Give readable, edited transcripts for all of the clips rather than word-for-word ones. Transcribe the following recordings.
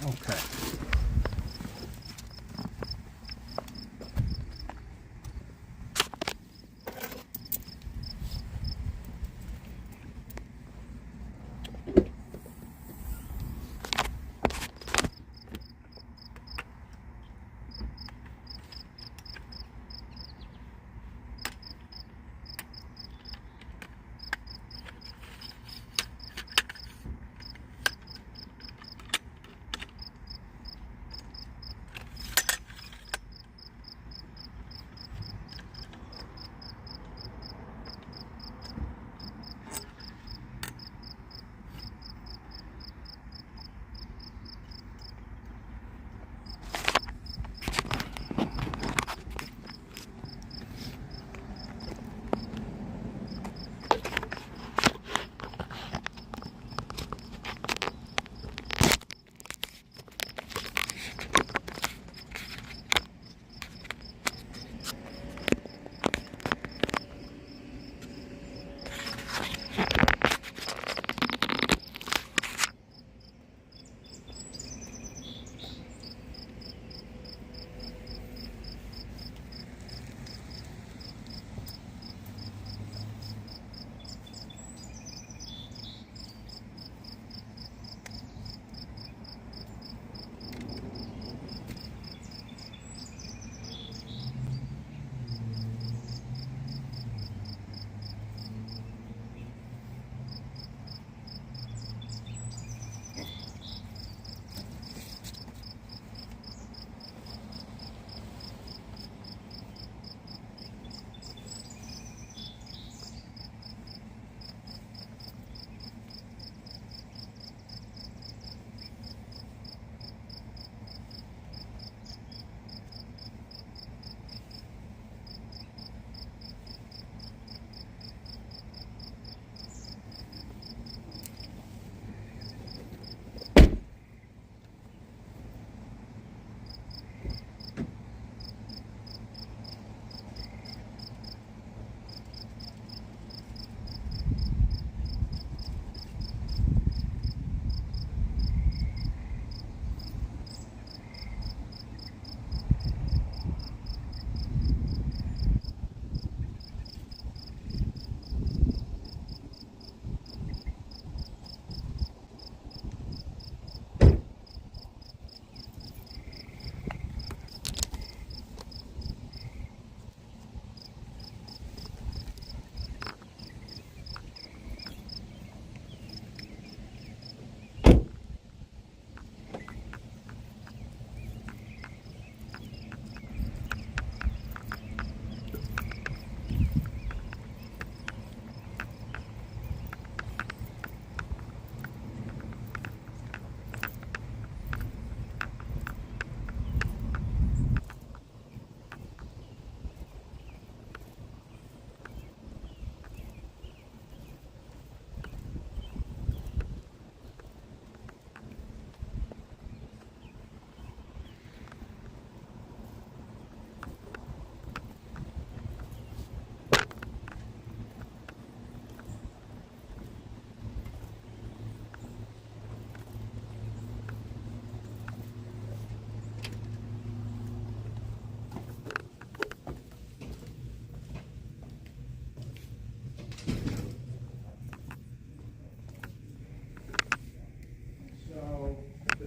Okay.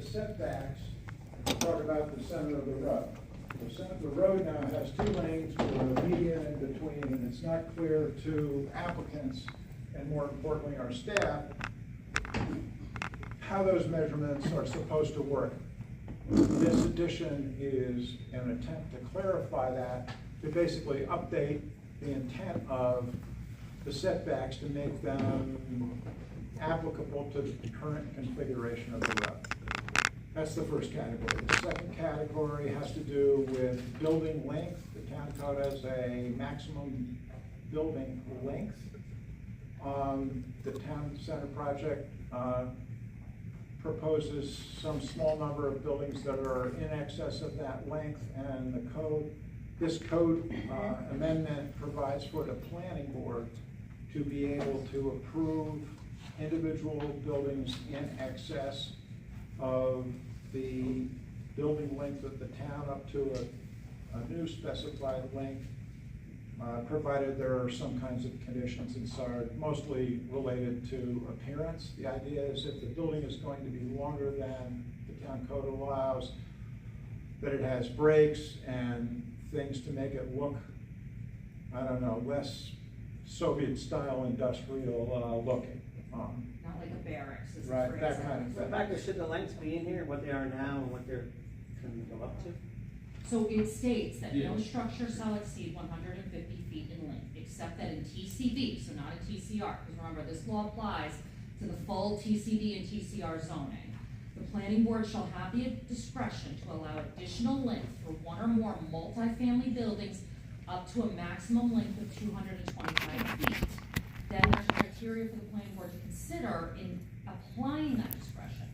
Setbacks, talk about the center of the road. The road now has 2 lanes with a median in between, and it's not clear to applicants, and more importantly our staff, how those measurements are supposed to work. This addition is an attempt to clarify that, to basically update the intent of the setbacks to make them applicable to the current configuration of the road. That's the first category. The second category has to do with building length. The town code has a maximum building length. The town center project proposes some small number of buildings that are in excess of that length, and this code amendment provides for the planning board to be able to approve individual buildings in excess of the building length of the town up to a new specified length, provided there are some kinds of conditions inside, mostly related to appearance. The idea is if the building is going to be longer than the town code allows, that it has breaks and things to make it look, I don't know, less Soviet-style industrial looking. Not like a barracks. Right, that kind of In thing. fact, should the lengths be in here, what they are now and what they're can go up to? So it states that no Yes. structure shall exceed 150 feet in length, except that in TCB, so not in TCR, because remember, this law applies to the full TCB and TCR zoning. The planning board shall have the discretion to allow additional length for one or more multifamily buildings up to a maximum length of 225 feet. Then there's criteria for the planning board to consider in applying that discretion.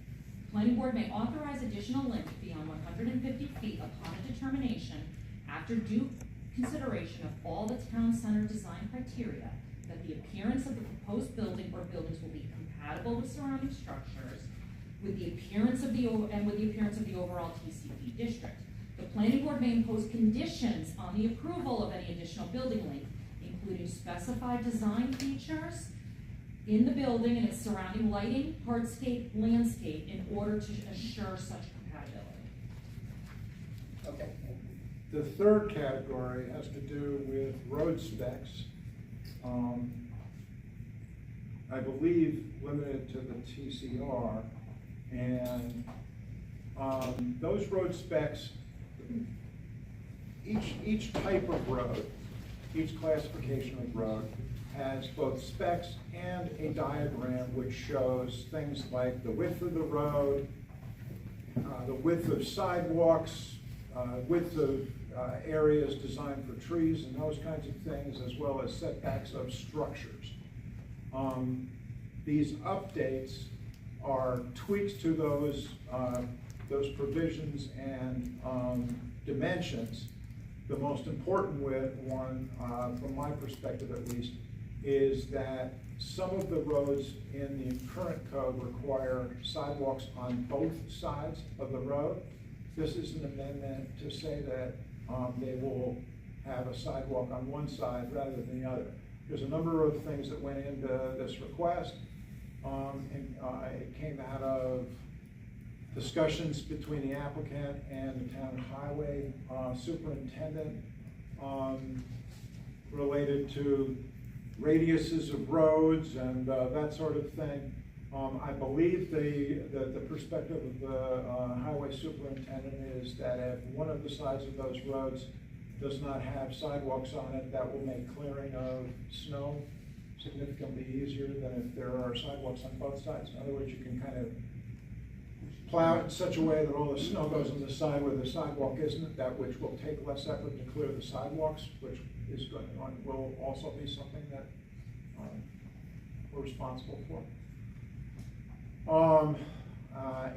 The planning board may authorize additional length beyond 150 feet upon a determination after due consideration of all the town center design criteria that the appearance of the proposed building or buildings will be compatible with surrounding structures with the appearance of the overall TCP district. The planning board may impose conditions on the approval of any additional building length, including specified design features in the building and its surrounding lighting, hardscape, landscape, in order to assure such compatibility. Okay. The third category has to do with road specs. I believe limited to the TCR, and those road specs, each type of road, each classification of road has both specs and a diagram which shows things like the width of the road, the width of sidewalks, width of areas designed for trees and those kinds of things, as well as setbacks of structures. These updates are tweaks to those provisions and dimensions. The most important one, from my perspective at least, is that some of the roads in the current code require sidewalks on both sides of the road. This is an amendment to say that they will have a sidewalk on one side rather than the other. There's a number of things that went into this request. It came out of discussions between the applicant and the town highway superintendent related to radiuses of roads and that sort of thing. I believe the perspective of the highway superintendent is that if one of the sides of those roads does not have sidewalks on it, that will make clearing of snow significantly easier than if there are sidewalks on both sides. In other words, you can kind of plow it in such a way that all the snow goes on the side where the sidewalk isn't, that which will take less effort to clear the sidewalks, which is going on, will also be something that we're responsible for.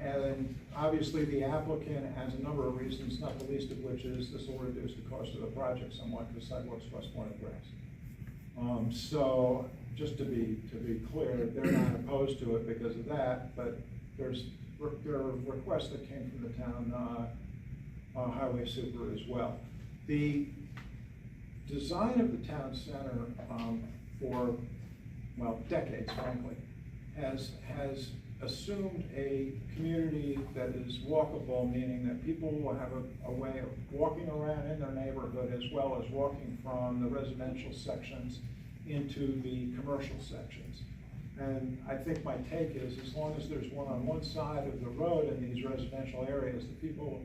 And obviously the applicant has a number of reasons, not the least of which is this will reduce the cost of the project somewhat because sidewalks cost more than grass. So just to be clear, they're not opposed to it because of that, but there are requests that came from the town highway super as well. The design of the town center for, well, decades, frankly, has assumed a community that is walkable, meaning that people will have a way of walking around in their neighborhood as well as walking from the residential sections into the commercial sections. And I think my take is as long as there's one on one side of the road in these residential areas, the people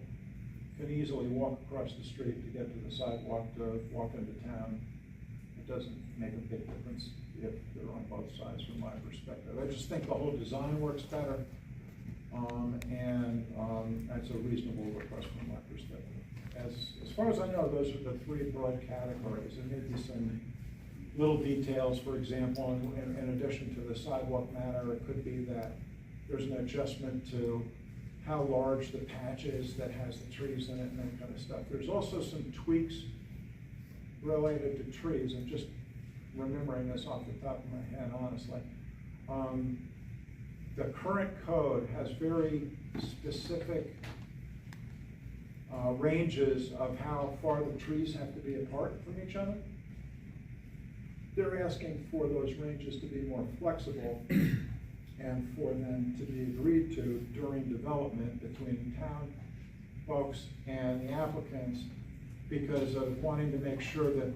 can easily walk across the street to get to the sidewalk to walk into town. It doesn't make a big difference if they're on both sides from my perspective. I just think the whole design works better, and that's a reasonable request from my perspective. As far as I know, those are the three broad categories. There may be some little details, for example, in addition to the sidewalk matter, it could be that there's an adjustment to how large the patch is that has the trees in it and that kind of stuff. There's also some tweaks related to trees. I'm just remembering this off the top of my head, honestly. The current code has very specific ranges of how far the trees have to be apart from each other. They're asking for those ranges to be more flexible and for them to be agreed to during development between town folks and the applicants, because of wanting to make sure that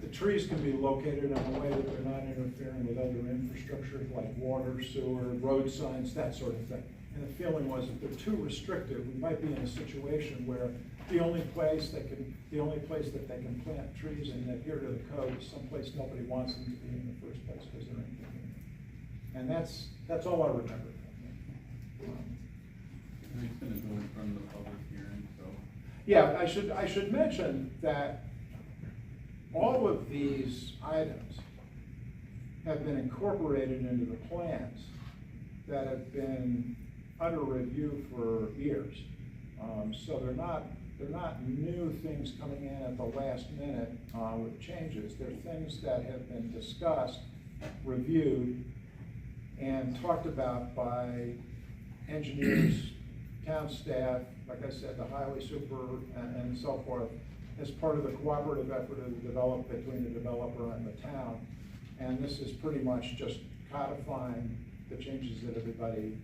the trees can be located in a way that they're not interfering with other infrastructure like water, sewer, road signs, that sort of thing. And the feeling was if they're too restrictive, we might be in a situation where the only place that they can plant trees and adhere to the code is someplace nobody wants them to be in the first place because they're inconvenient. And that's all I remember. It's gonna go in front of the public hearing, so. Yeah, I should mention that all of these items have been incorporated into the plans that have been under review for years. So they're not new things coming in at the last minute with changes. They're things that have been discussed, reviewed, and talked about by engineers, town staff, like I said, the highway super, and so forth, as part of the cooperative effort of the between the developer and the town. And this is pretty much just codifying the changes that everybody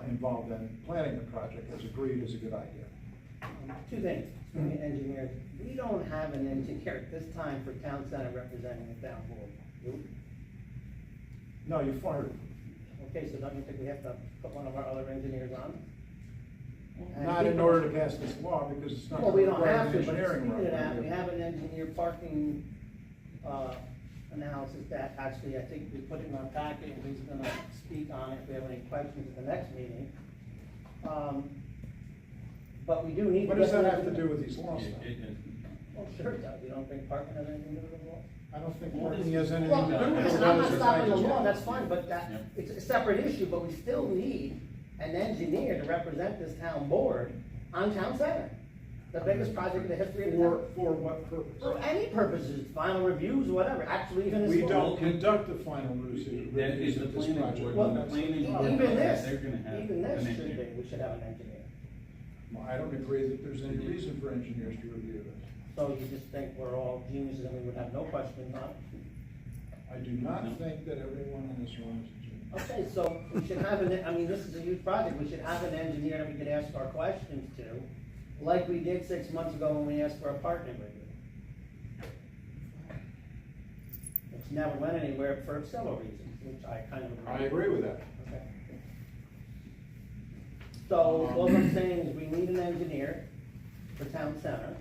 involved in planning the project has agreed is a good idea. Two things, being an engineer, we don't have an engineer at this time for town center representing the town board. Do we? No, you fired him. Okay, so don't you think we have to put one of our other engineers on? And Not in people- order to pass this law, because it's not. Well, we don't required have to, but engineering speaking of that, review. we have an engineer parking, analysis that actually, I think we put it in our packet, and he's gonna speak on it if we have any questions at the next meeting. But we do need. What does that have to do with these laws? It- though? it has- Well, sure it does, you don't think parking has anything to do with the law? I don't think Well, parking this- has anything Well, to do with it. listen, I'm not stopping the law, that's fine, but Yeah. it's a separate issue, but we still need an engineer to represent this town board on town center. The biggest project in the history of the town. For what purpose? For any purposes, final reviews, whatever, actually even this. We law. don't conduct the final reviews That is the of this planning project. board, Well, when the That's- planning Even board, this, they're gonna have even an this should engineer. be, we should have an engineer. Well, I don't agree that there's any reason for engineers to review this. So you just think we're all geniuses and we would have no questions on it? I do not No. think that everyone in this room is a genius. Okay, so we should have this is a huge project, we should have an engineer that we could ask our questions to, like we did 6 months ago when we asked for a partner review. It's never went anywhere for several reasons, which I kind of I agree with that. Okay. So, all I'm saying is we need an engineer for town center.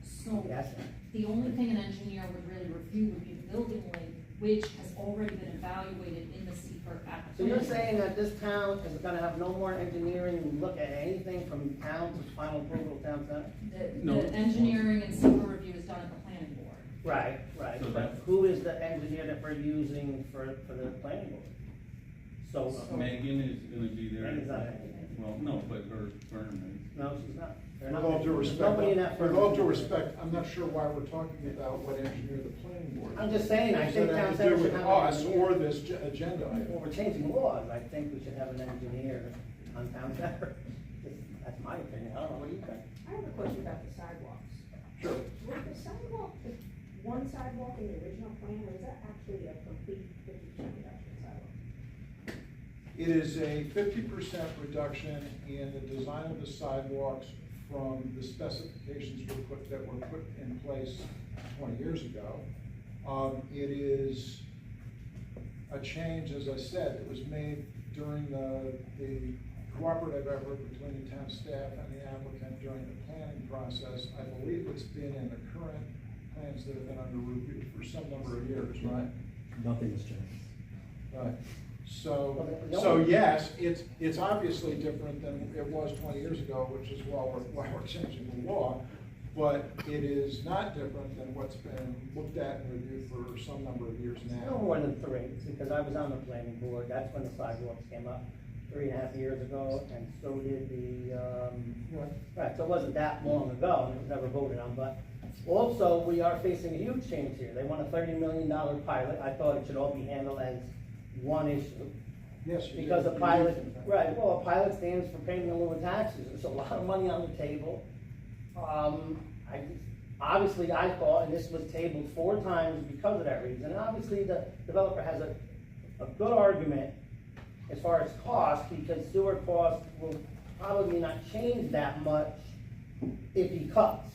So, Yes. the only thing an engineer would really review would be the building link, which has already been evaluated in the Seaford application. So you're saying that this town is gonna have no more engineering look at anything from town to final approval of town center? No. The engineering and Seaford review is done at the planning board. Right, right, So but that- who is the engineer that we're using for the planning board? So, Megan is gonna be there. Megan's not an engineer. Well, no, but her firm is. No, she's not. They're With not. all due There's respect, nobody in that firm. with all due respect, I'm not sure why we're talking about what engineer the planning board. I'm just saying, I Does think that town have to center do should with have an us engineer. or this agenda Well, item? we're changing laws, I think we should have an engineer on town center. That's my opinion, I don't know, what do you think? I have a question about the sidewalks. Sure. Was the sidewalk, one sidewalk in the original plan, or is that actually a complete 50% reduction in sidewalk? It is a 50% reduction in the design of the sidewalks from the specifications that were put in place 20 years ago. It is a change, as I said, that was made during the cooperative effort between the town staff and the applicant during the planning process. I believe it's been in the current plans that have been under review for some number of years, right? Nothing has changed. Right, so, Well, the so only- yes, it's obviously different than it was 20 years ago, which is why we're changing the law, but it is not different than what's been looked at and reviewed for some number of years No now. more than 3, because I was on the planning board, that's when the sidewalks came up 3.5 years ago, and so did the, right, so it wasn't that long ago, and it was never voted on, but also, we are facing a huge change here. They want a $30 million pilot, I thought it should all be handled as one issue. Yes, you Because did. a pilot, right, well, a pilot stands for paying a little taxes, there's a lot of money on the table. Obviously, I thought, and this was tabled 4 times because of that reason, and obviously the developer has a good argument as far as cost, because sewer costs will probably not change that much if he cuts,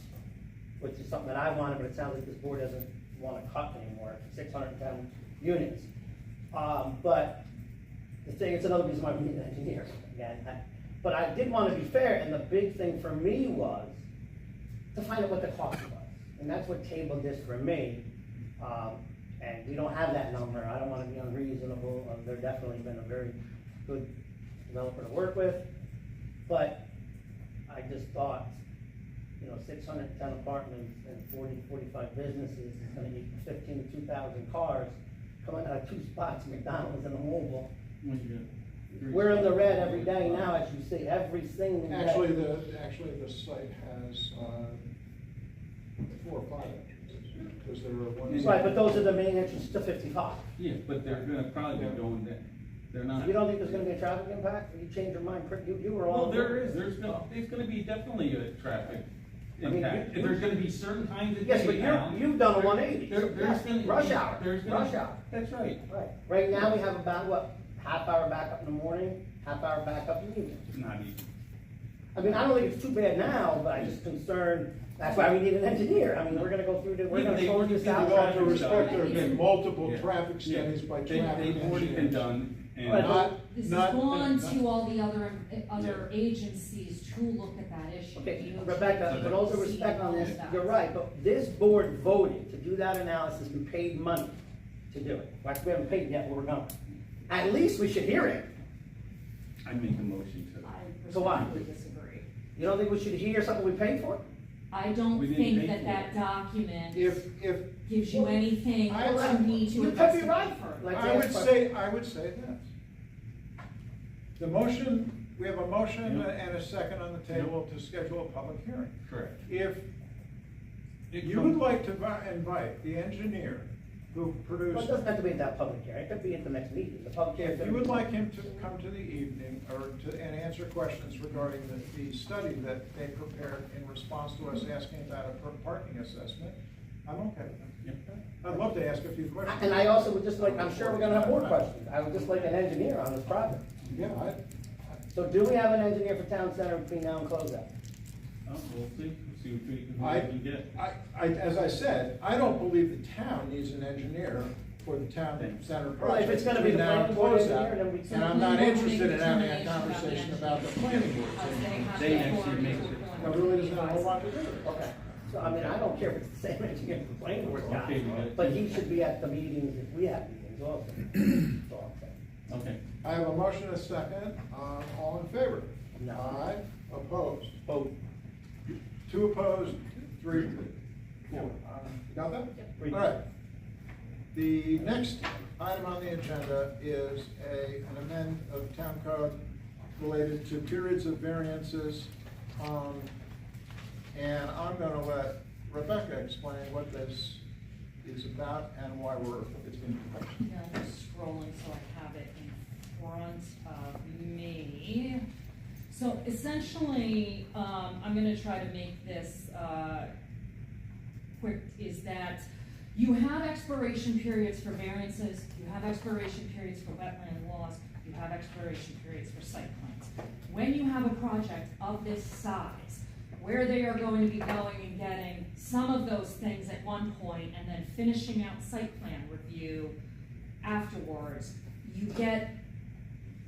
which is something that I wanted, but it sounds like this board doesn't want to cut anymore, 610 units. But the thing, it's another reason why we need an engineer, again. But I did want to be fair, and the big thing for me was to find out what the cost was. And that's what tabled this for me. And we don't have that number. I don't want to be unreasonable. They're definitely been a very good developer to work with. But I just thought, 610 apartments and 45 businesses is going to equal 15 to 2,000 cars coming out of 2 spots, McDonald's and a mobile. We're in the red every day now, as you see, every single day. Actually, the site has 4 or 5 entrances, because there are ones. Right, but those are the main entrances to 55. Yeah, but they're gonna probably be going there. They're not. You don't think there's gonna be a traffic impact? You change your mind, you were all. Well, there is, there's gonna be definitely a traffic I mean, impact. There's gonna be certain times of Yes, day but now. you've done a 180. There's gonna. Rush hour, There's gonna. rush hour. That's right. Right, right now we have about, what, half-hour backup in the morning, half-hour backup in the evening. It's not easy. I mean, I don't think it's too bad now, but I'm just concerned, that's why we need an engineer. I mean, we're gonna go through, we're Yeah, gonna they sort already this did the out. With all due traffic respect, study. there have been multiple Yeah. traffic studies by They've traffic already been engineers. done, and. Right. This has Not- gone not- to all the other agencies to look at that issue. Okay, DOT, Rebecca, with all due respect on this, you're right, but this board voted to do that analysis and paid money to do it. Like, we haven't paid yet, but we're going. At least we should hear it. I make a motion to. I So why? respectfully disagree. You don't think we should hear something we paid for? I don't We didn't think pay that for that it. document If, gives you anything I- to need to You could be investigate right. further. Like- I would say this. The motion, we have a motion Yeah. and a second on the table to schedule a public hearing. Correct. If It you comes- would like to invite the engineer who Well, it produced, doesn't have to be at that public hearing, it could be at the next meeting, the public hearing. if you would like him to come to the evening and answer questions regarding the study that they prepared in response to us asking about a parking assessment, I'm okay with that. Yeah. I'd love to ask a few questions. And I also would just like, I'm sure we're gonna have more questions, I would just like an engineer on this project. Yeah, So do we have an engineer for town center between now and closeout? We'll see what we I, can get. as I said, I don't believe the town needs an engineer for the town center Well, if project. it's gonna be the between now and planning board closeout. engineer, then we- And I'm not interested in having a Determination about the conversation engineer, about the planning board. because they have They the actually authority make to it. appoint That really doesn't have a lot to do with it. Okay, so I mean, I don't care if it's the same engineer the planning board got, Okay, we got it. but he should be at the meetings if we have meetings also. So, okay. Okay. I have a motion and a second, all in favor? No. Aye, opposed? Vote. 2 opposed, 3, 4. Got that? Three. All right. The next item on the agenda is an amend of town code related to periods of variances. And I'm gonna let Rebecca explain what this is about and why it's being proposed. Yeah, I'm just scrolling so I have it in front of me. So essentially, I'm gonna try to make this, quick, is that you have expiration periods for variances, you have expiration periods for wetland laws, you have expiration periods for site plans. When you have a project of this size, where they are going to be going and getting some of those things at one point and then finishing out site plan review afterwards, you get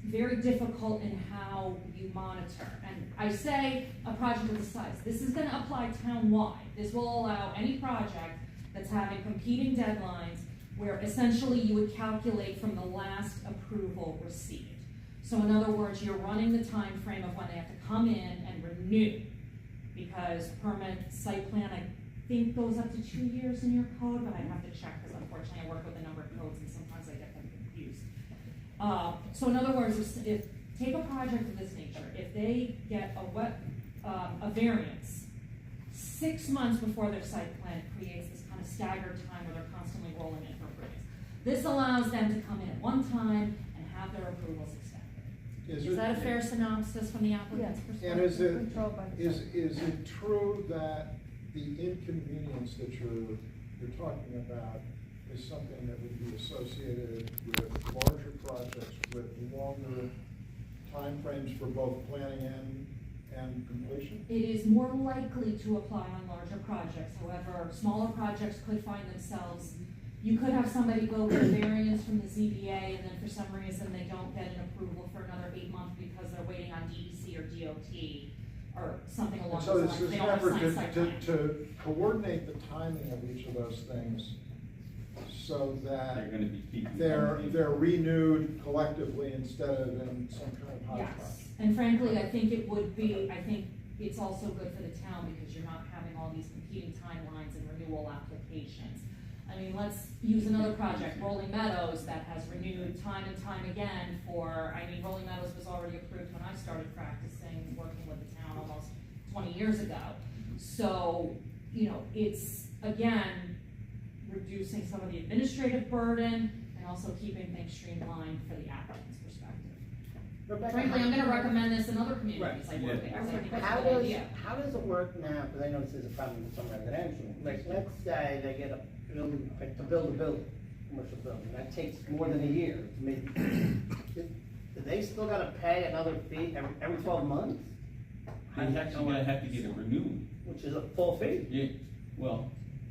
very difficult in how you monitor. And I say a project of this size, this is gonna apply town-wide. This will allow any project that's having competing deadlines where essentially you would calculate from the last approval received. So in other words, you're running the time frame of when they have to come in and renew. Because permit site plan, I think goes up to 2 years in your code, but I have to check because unfortunately I work with a number of codes and sometimes I get them confused. So in other words, if take a project of this nature, if they get a variance 6 months before their site plan, it creates this kind of staggered time where they're constantly rolling in for approvals. This allows them to come in at one time and have their approvals extended. Is Is it- that a fair synopsis from the applicant's perspective? And is it, Controlled by the is it true that the inconvenience that you're talking about is something that would be associated with larger projects with longer timeframes for both planning and completion? It is more likely to apply on larger projects, however, smaller projects could find themselves, you could have somebody go get a variance from the ZBA, and then for some reason they don't get an approval for another 8 months because they're waiting on DEC or DOT, or something along And those so lines, this is they don't have never signed site plan. to coordinate the timing of each of those things so They're that gonna be keeping. they're renewed collectively instead of in some kind of hodgepodge. Yes, and frankly, I think it would be, I think it's also good for the town because you're not having all these competing timelines and renewal applications. I mean, let's use another project, Rolling Meadows, that has renewed time and time again for, I mean, Rolling Meadows was already approved when I started practicing, working with the town almost 20 years ago. So, you know, it's, again, reducing some of the administrative burden and also keeping things streamlined for the applicant's perspective. Rebecca, Frankly, I'm gonna recommend this in other communities I Right, work yeah. in, 'cause I think it's How a good does, idea. how does it work now, because I know this is a problem with some residential, like, let's say they get a building, like, to build a building, commercial building, that takes more than a year to make. Do they still gotta pay another fee every 12 months? They actually gonna have to get it renewed. Which is a full fee? Yeah, well,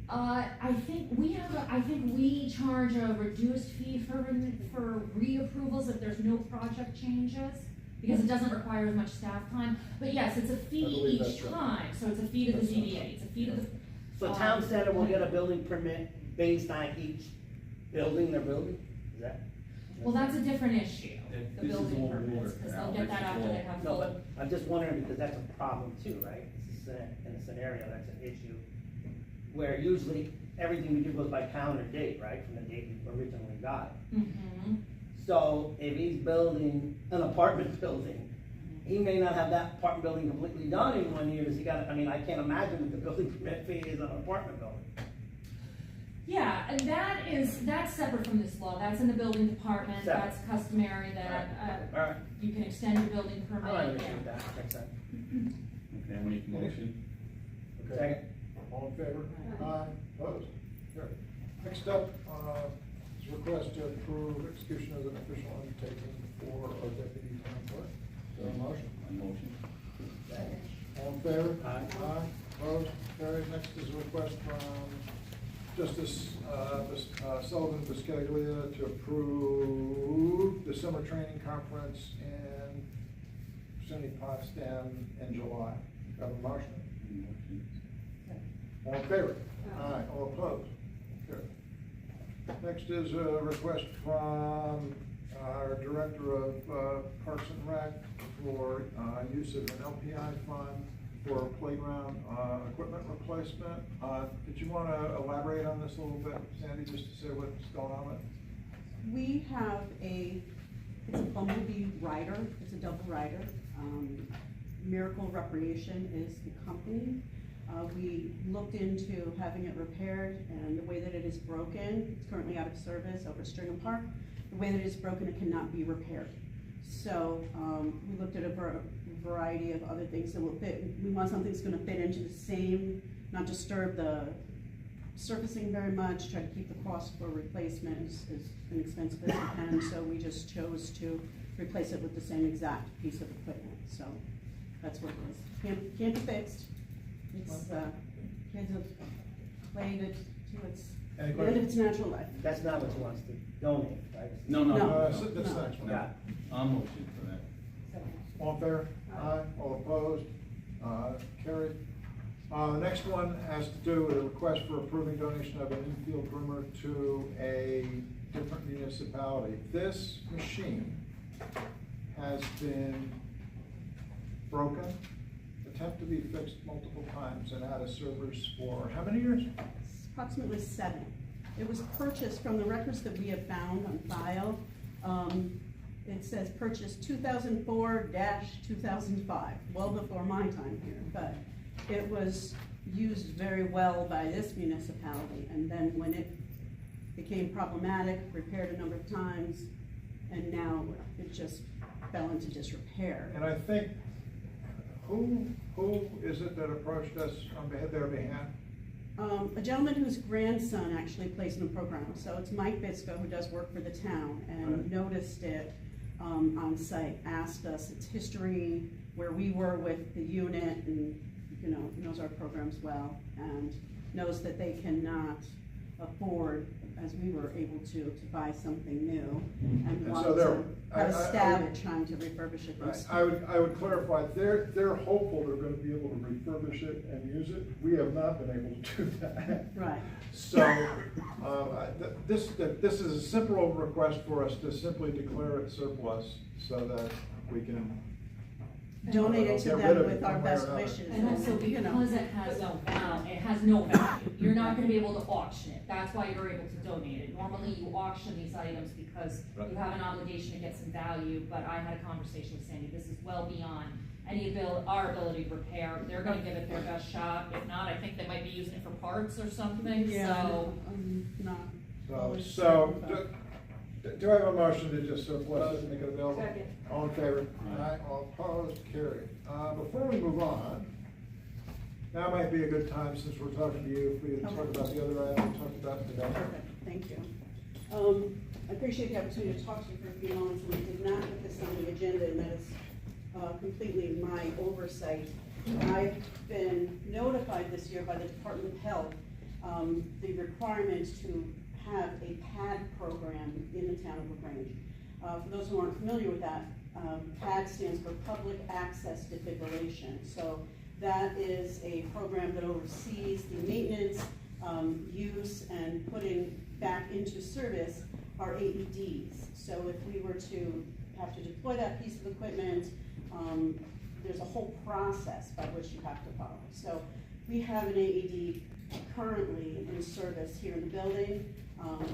I think we charge a reduced fee for reapprovals if there's no project changes, because it doesn't require as much staff time, but yes, it's a fee I believe that's each right. time, so it's a fee to the ZBA, it's a fee to the. So town center will get a building permit based on each building they're building? Is that? Well, that's a different issue, That- the this is building all permits, newer because now. they'll get This that is after all- they have No, full. but I'm just wondering, because that's a problem too, right? This is in a scenario, that's an issue, where usually everything we do goes by calendar date, right, from the date we originally got it. Mhm. So if he's building an apartment building, he may not have that apartment building completely done in 1 year, does he got, I mean, I can't imagine what the building permit fee is on an apartment building. Yeah, and that's separate from this law, that's in the building department, Separate. that's customary, that, Alright, you can extend your building permit. I don't yeah. agree with that, makes sense. okay, I make a motion. Okay, Second. all in favor? Aye, opposed? Carried. Next up, is a request to approve execution of an official undertaking for our deputy town clerk. Is there a motion? A motion. All in favor? Aye. Aye, opposed, carried. Next is a request from Justice Sullivan Biscaglia to approve the summer training conference in SUNY Potsdam in July. Got a motion? Motion. All in favor? Aye, all opposed? Carried. Next is a request from our Director of Parks and Rec for use of an LPI fund for playground equipment replacement. Did you want to elaborate on this a little bit, Sandy, just to say what's going on with it? We have it's a Bumblebee rider, it's a double rider. Miracle Recreation is the company. We looked into having it repaired, and the way that it is broken, it's currently out of service over Stringham Park. The way that it is broken, it cannot be repaired. So, we looked at a variety of other things that will fit. We want something that's gonna fit into the same, not disturb the surfacing very much, try to keep the cost for replacement as inexpensive as we can, so we just chose to replace it with the same exact piece of equipment, so that's what it is. Can't be fixed. It's, kids have played it to its Any end of its natural life. That's not what he wants to donate, right? No, no, No. no. That's the next one. Yeah. I'll motion for that. All in favor? Aye, all opposed? Carried. The next one has to do with a request for approving donation of an infield groomer to a different municipality. This machine has been broken, attempted to be fixed multiple times, and out of service for how many years? It's approximately 7. It was purchased from the records that we have found on file. It says purchased 2004-2005, well before my time here, but it was used very well by this municipality, and then when it became problematic, repaired a number of times, and now it just fell into disrepair. And I think, who is it that approached us on their behalf? A gentleman whose grandson actually plays in the program, so it's Mike Bisco, who does work for the town, and Right. noticed it on site, asked us its history, where we were with the unit, and, you know, knows our programs well, and knows that they cannot afford, as we were able to buy something new, and And want so to they're- have a I- stab at trying to refurbish it. Right. I would clarify, they're hopeful they're gonna be able to refurbish it and use it. We have not been able to do that. Right. So, this is a simple request for us to simply declare it surplus so that we can. Donate it to Get rid them of it with our one way or best another. wishes. And also you know. because it has no value, you're not gonna be able to auction it, that's why you're able to donate it. Normally you auction these items because Right. you have an obligation to get some value, but I had a conversation with Sandy, this is well beyond our ability to repair, they're gonna give it their best shot, if not, I think they might be using it for parts or something, Yeah, so. not. So, always so, certain, but- do I have a motion to just surplus it and make it available? Second. All in favor? Aye. All opposed? Carried. Before we move on, now might be a good time, since we're talking to you, if we talk Okay. about the other item we talked about today. Perfect, thank you. I appreciate the opportunity to talk to you for a few moments, and we did not put this on the agenda, and that is completely my oversight. I've been notified this year by the Department of Health, the requirement to have a PAD program in the town of Lagrange. For those who aren't familiar with that, PAD stands for Public Access Defibrillation. So that is a program that oversees the maintenance, use, and putting back into service our AEDs. So if we were to have to deploy that piece of equipment, there's a whole process by which you have to follow. So we have an AED currently in service here in the building.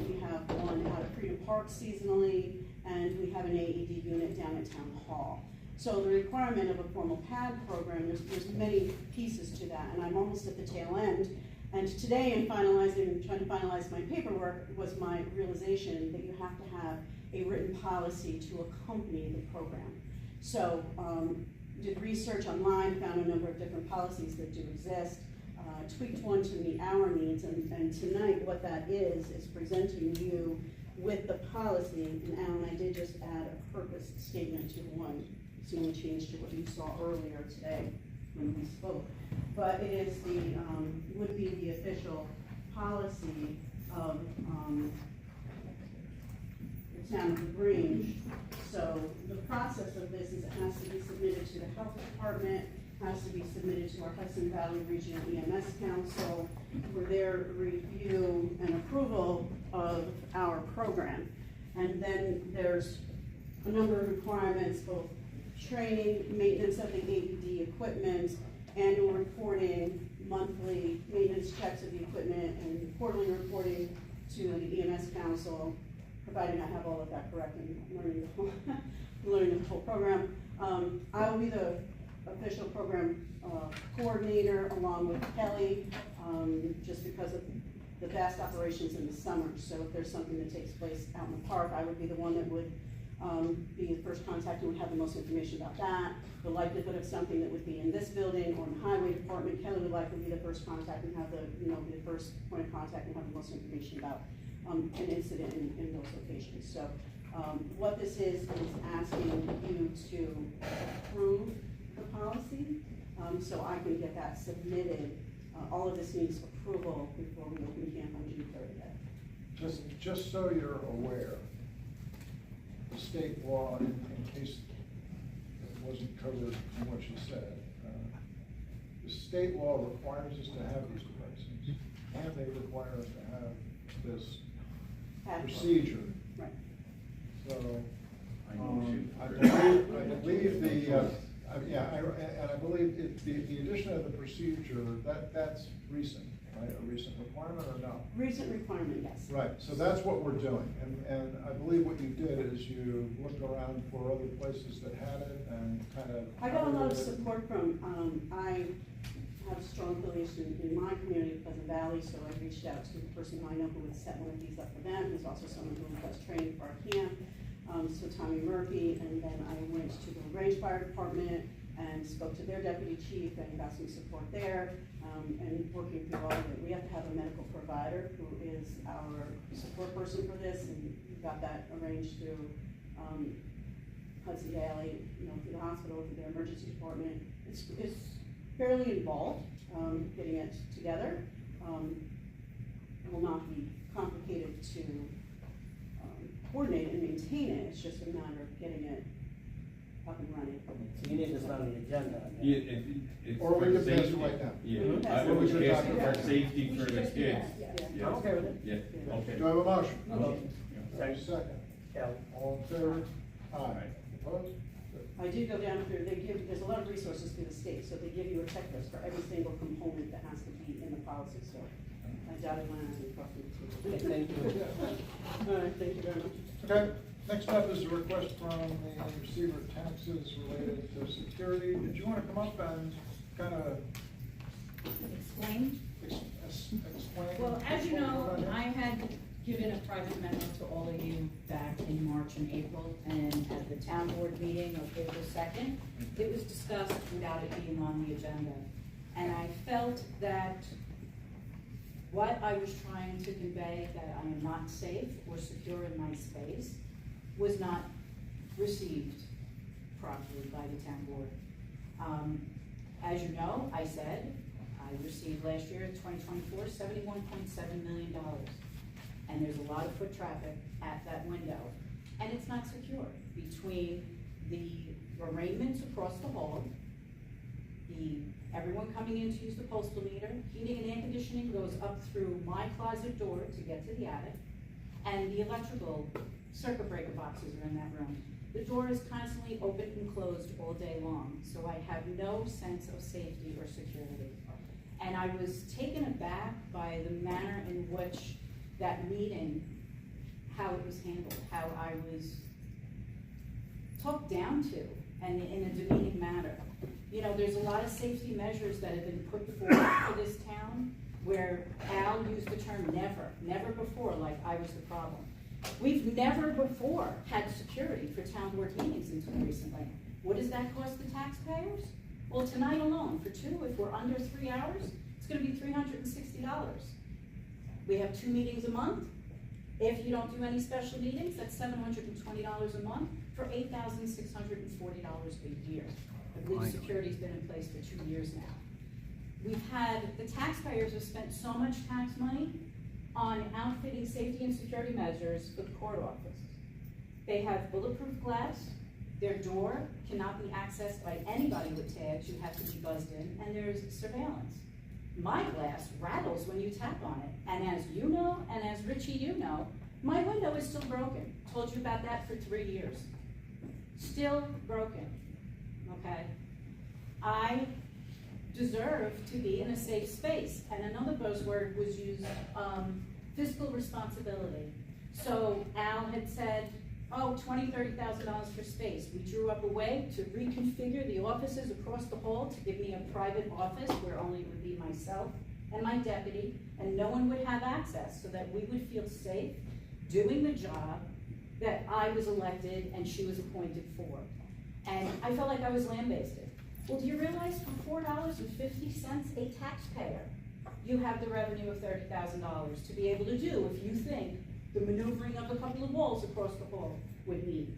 We have one out at Freedom Park seasonally, and we have an AED unit down at Town Hall. So the requirement of a formal PAD program, there's many pieces to that, and I'm almost at the tail end. And today in trying to finalize my paperwork, was my realization that you have to have a written policy to accompany the program. So, did research online, found a number of different policies that do exist, tweaked one to meet our needs, and tonight what that is presenting you with the policy, and Alan, I did just add a purpose statement to one, it's the only change to what you saw earlier today when we spoke. But it is would be the official policy of the town of Lagrange. So the process of this is it has to be submitted to the health department, has to be submitted to our Hudson Valley Regional EMS Council for their review and approval of our program. And then there's a number of requirements, both training, maintenance of the AED equipment, annual reporting, monthly maintenance checks of the equipment, and quarterly reporting to the EMS Council, providing I have all of that correct and learning the whole program. I will be the official program coordinator along with Kelly, just because of the vast operations in the summer. So if there's something that takes place out in the park, I would be the one that would be the first contact and would have the most information about that. The likelihood of something that would be in this building or in the highway department, Kelly would likely be the first contact and have be the first point of contact and have the most information about an incident in those locations. So what this is asking you to approve the policy, so I can get that submitted. All of this needs approval before we open camp on June 30th. Just so you're aware, the state law, in case it wasn't covered in what you said, the state law requires us to have these devices, and they require us to have this procedure. Right. So, I motion I for believe I believe the addition of the procedure, that's recent, right? A recent requirement or no? Recent requirement, yes. Right, so that's what we're doing, and I believe what you did is you looked around for other places that had it and kind of. I got a lot of support from, I have a strong affiliation in my community, Pleasant Valley, so I reached out to the person who I know who would set one of these up for them, who's also someone who does training for our camp. So Tommy Murphy, and then I went to the Lagrange Fire Department and spoke to their deputy chief and got some support there, and working through all of it. We have to have a medical provider who is our support person for this, and we got that arranged through, Hudson Valley, through the hospital, through their emergency department. It's fairly involved, getting it together. It will not be complicated to coordinate and maintain it. It's just a matter of getting it up and running. So you need this on the agenda. Yeah, it's Or we for could pass it safety. right now. Yeah, Mhm. I Or we would should pass talk it about for it. safety We for should the just do kids. that, yeah. Yeah. I'm okay with it. Yeah, okay. Do I have a motion? Motion. Second. Kelly. All in favor? Aye. Aye. Opposed? Good. I did go down through, there's a lot of resources through the state, so they give you a checklist for every single component that has to be in the policy, so I jotted mine on and copied it. Thank you. All right, thank you very much. Okay, next up is a request from the receiver of taxes related to security. Did you want to come up and kind of Explain? explain? Well, as you what know, we're doing? I had given a private memo to all of you back in March and April, and at the town board meeting of April 2nd, it was discussed without it being on the agenda. And I felt that what I was trying to convey, that I am not safe or secure in my space, was not received properly by the town board. As you know, I said, I received last year, 2024, $71.7 million. And there's a lot of foot traffic at that window. And it's not secure between the arraignments across the hall, everyone coming in to use the postal meter, heating and air conditioning goes up through my closet door to get to the attic, and the electrical circuit breaker boxes are in that room. The door is constantly open and closed all day long, so I have no sense of safety or security. And I was taken aback by the manner in which that meeting, how it was handled, how I was talked down to, and in a demeaning manner. There's a lot of safety measures that have been put forward for this town, where Al used the term never before, like I was the problem. We've never before had security for town board meetings until recently. What does that cost the taxpayers? Well, tonight alone, for two, if we're under 3 hours, it's gonna be $360. We have 2 meetings a month. If you don't do any special meetings, that's $720 a month for $8,640 a year. I believe security's been in place for 2 years now. The taxpayers have spent so much tax money on outfitting safety and security measures for the court office. They have bulletproof glass, their door cannot be accessed by anybody with tags, you have to be buzzed in, and there's surveillance. My glass rattles when you tap on it, and as you know, and as Richie you know, my window is still broken. Told you about that for 3 years. Still broken, okay? I deserve to be in a safe space, and another buzzword was used, fiscal responsibility. So Al had said, oh, $20,000, $30,000 for space. We drew up a way to reconfigure the offices across the hall to give me a private office where only it would be myself and my deputy, and no one would have access, so that we would feel safe doing the job that I was elected and she was appointed for. And I felt like I was lambasted. Well, do you realize for $4.50 a taxpayer, you have the revenue of $30,000 to be able to do if you think the maneuvering of a couple of walls across the hall would need.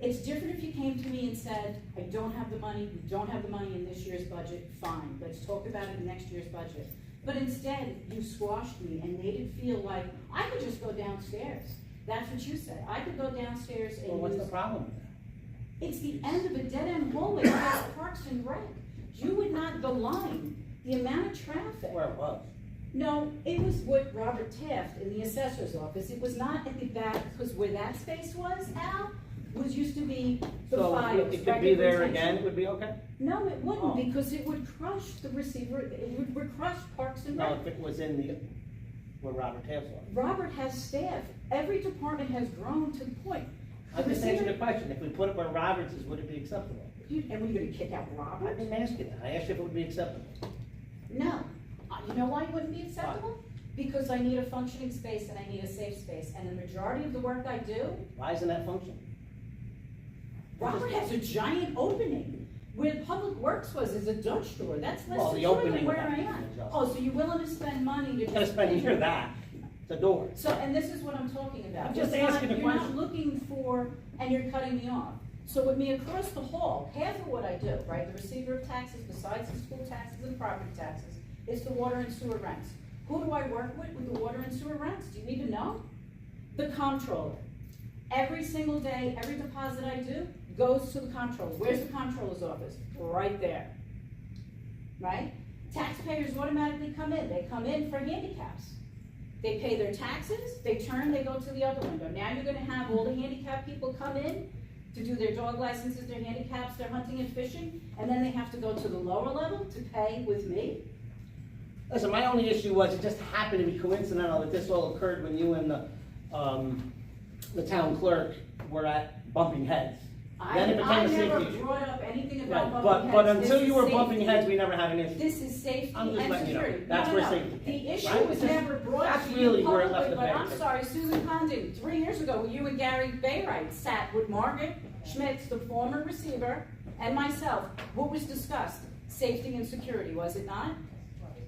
It's different if you came to me and said, I don't have the money, we don't have the money in this year's budget, fine, let's talk about it in next year's budget. But instead, you squashed me and made it feel like I could just go downstairs. That's what you said. I could go downstairs and Well, what's use. the problem with that? It's the end of a dead-end hallway past Parks and Rec. You would not, the line, the amount of traffic. Where it was. No, it was what Robert Taft in the assessor's office. It was not at the back, because where that space was, Al, was used to be the So files. it could be there again, it would be okay? No, it wouldn't, Oh. because it would crush the receiver, it would crush Parks and No, Rec. if it was in the, where Robert Taft was. Robert has staff. Every department has grown to the point. I'm just answering the receiver- question, if we put it where Roberts is, would it be acceptable? And we're gonna kick out I Robert? didn't ask you that, I asked you if it would be acceptable. No. You know why it wouldn't be acceptable? Because I need a functioning space and I need a safe space, and the majority of the work I do, Why isn't that functioning? Robert has a giant opening. Where Public Works was is a Dutch door, that's less Well, the secure opening than where would I have to be am. adjusted. Oh, so you're willing to spend money to You just. gotta spend near that, the door. So, and this is what I'm talking about. I'm just It's not- asking a You're not question. looking for, and you're cutting me off. So with me across the hall, half of what I do, right, the receiver of taxes, besides the school taxes and property taxes, is the water and sewer rents. Who do I work with the water and sewer rents? Do you even know? The comptroller. Every single day, every deposit I do goes to the comptroller. Where's the comptroller's office? Right there. Right? Taxpayers automatically come in. They come in for handicaps. They pay their taxes, they turn, they go to the other window. Now you're gonna have all the handicapped people come in to do their dog licenses, their handicaps, their hunting and fishing, and then they have to go to the lower level to pay with me? Listen, my only issue was it just happened to be coincidental that this all occurred when you and the town clerk were at bumping heads. Then it became I a never safety issue. brought up anything Right, about but, bumping but heads. until This you is were bumping safety. heads, we never had an issue. This is safety I'm just and letting you know. security. That's No, where no, safety the came, issue right? was This is- never brought that's to really you where it publicly, left the but bad I'm taste. sorry, Susan Condon, 3 years ago, you and Gary Bayrite sat with Margaret Schmitz, the former receiver, and myself. What was discussed? Safety and security, was it not?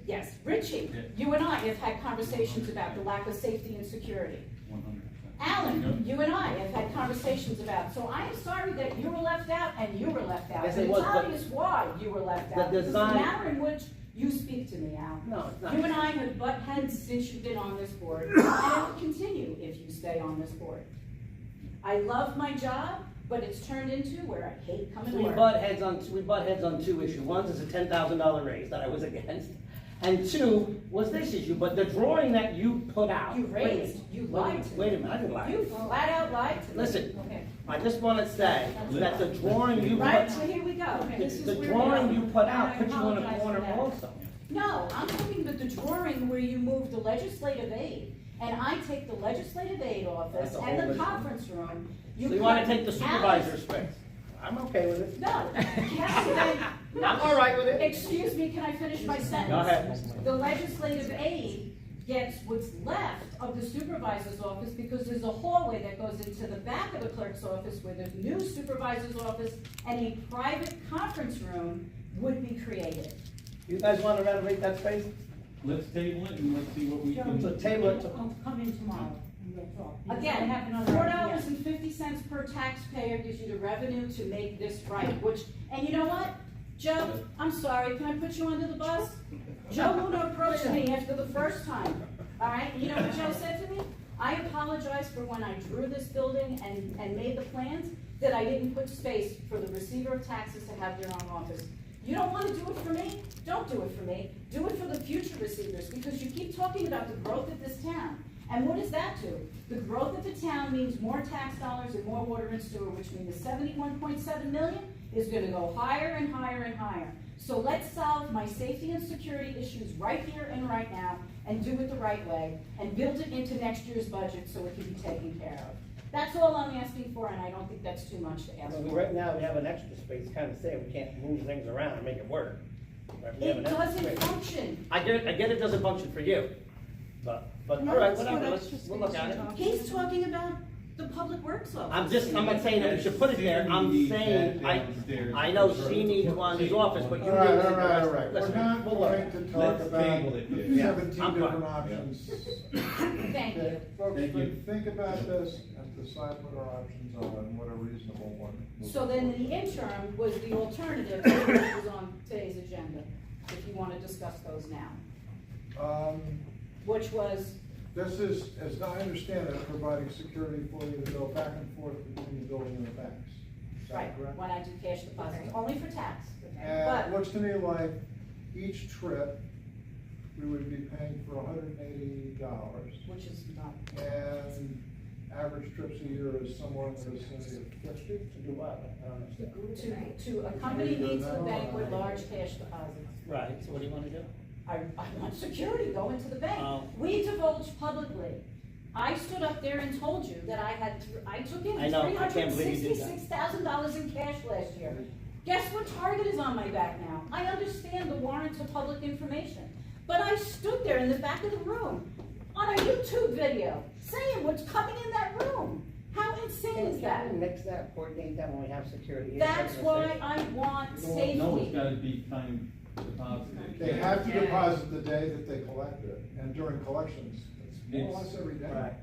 Yes. Richie, you and I have had conversations about the lack of safety and security. 100%. Alan, you and I have had conversations about, so I am sorry that you were left out and you were left out. Yes, And it it's was, but obvious why you were left the out. Because design- the manner in which you speak to me, Al. No, it's not. You and I have butt heads since you've been on this board, and it will continue if you stay on this board. I love my job, but it's turned into where I hate coming to We work. butt heads on two issues. One is a $10,000 raise that I was against. And two was this issue, but the drawing that you put out. You Wait a raised, minute, you wait a lied minute, to Wait a me. minute, I didn't lie. You flat out lied to me. Listen, Okay. I just want to say that the drawing you Right, put, so here we go. This is the where we drawing are. you put And out I put you in a apologize corner for that. also. No, I'm talking about the drawing where you move the legislative aid, and I take the legislative aid office That's a and whole the issue. conference room. So you want to put take the Alex- supervisor's space? I'm okay with it. No, Councilman, I'm all right with it. excuse me, can I finish my sentence? Go ahead. The legislative aid gets what's left of the supervisor's office because there's a hallway that goes into the back of the clerk's office where the new supervisor's office and a private conference room would be created. You guys want to renovate that space? Let's table it and let's see what we can. So table it to Come in tomorrow and we'll talk. Because I Again, have another $4.50 per taxpayer gives you the revenue to make this right, which, and you know what? Joe, I'm sorry, can I put you under the bus? Joe Luna approached me after the first time, all right? You know what Joe said to me? I apologize for when I drew this building and made the plans, that I didn't put space for the receiver of taxes to have their own office. You don't wanna do it for me? Don't do it for me. Do it for the future receivers, because you keep talking about the growth of this town. And what does that do? The growth of the town means more tax dollars and more water and sewer, which means the 71.7 million is gonna go higher and higher and higher. So let's solve my safety and security issues right here and right now, and do it the right way, and build it into next year's budget so it can be taken care of. That's all I'm asking for, and I don't think that's too much to ask Well, for. right now, we have an extra space, kind of saying we can't move things around and make it work. Right, we have It an extra doesn't space. function. I get it doesn't function for you, but, all No, right, let's put whatever, extra we'll look space at it. on top. He's talking about the public works office. I'm not saying that we should put it there, I'm saying, I know she needs one in his office, but you All need. right, all right, all right. We're Listen, not we'll look. going to talk Let's about table it, yeah. Yeah, 17 I'm different fine. options. Thank you. Okay, folks, Thank you. think about this and decide what our options are and what a reasonable one. So then the interim was the alternative that was on today's agenda, if you want to discuss those now, which was, This is, as I understand it, providing security for you to go back and forth between the building and the banks. Is that right, correct? when I do cash deposits, only for tax. And But- it looks to me like each trip, we would be paying for $180. Which is not, And average trips a year is somewhere in the vicinity of 50. To do what? I don't understand. to accompany me to the bank with large cash deposits. Right, so what do you wanna do? I want security, go into the bank. Oh. We divulged publicly. I stood up there and told you that I took in I know, I can't believe you did that. $366,000 in cash last year. Guess what target is on my back now? I understand the warrant to public information, but I stood there in the back of the room on a YouTube video saying what's coming in that room. How insane is that? Can we mix that, coordinate that when we have security? That's why I want safety. No, it's gotta be time deposited. They have to deposit the day that they collect it, and during collections, it's more or less every day. Right.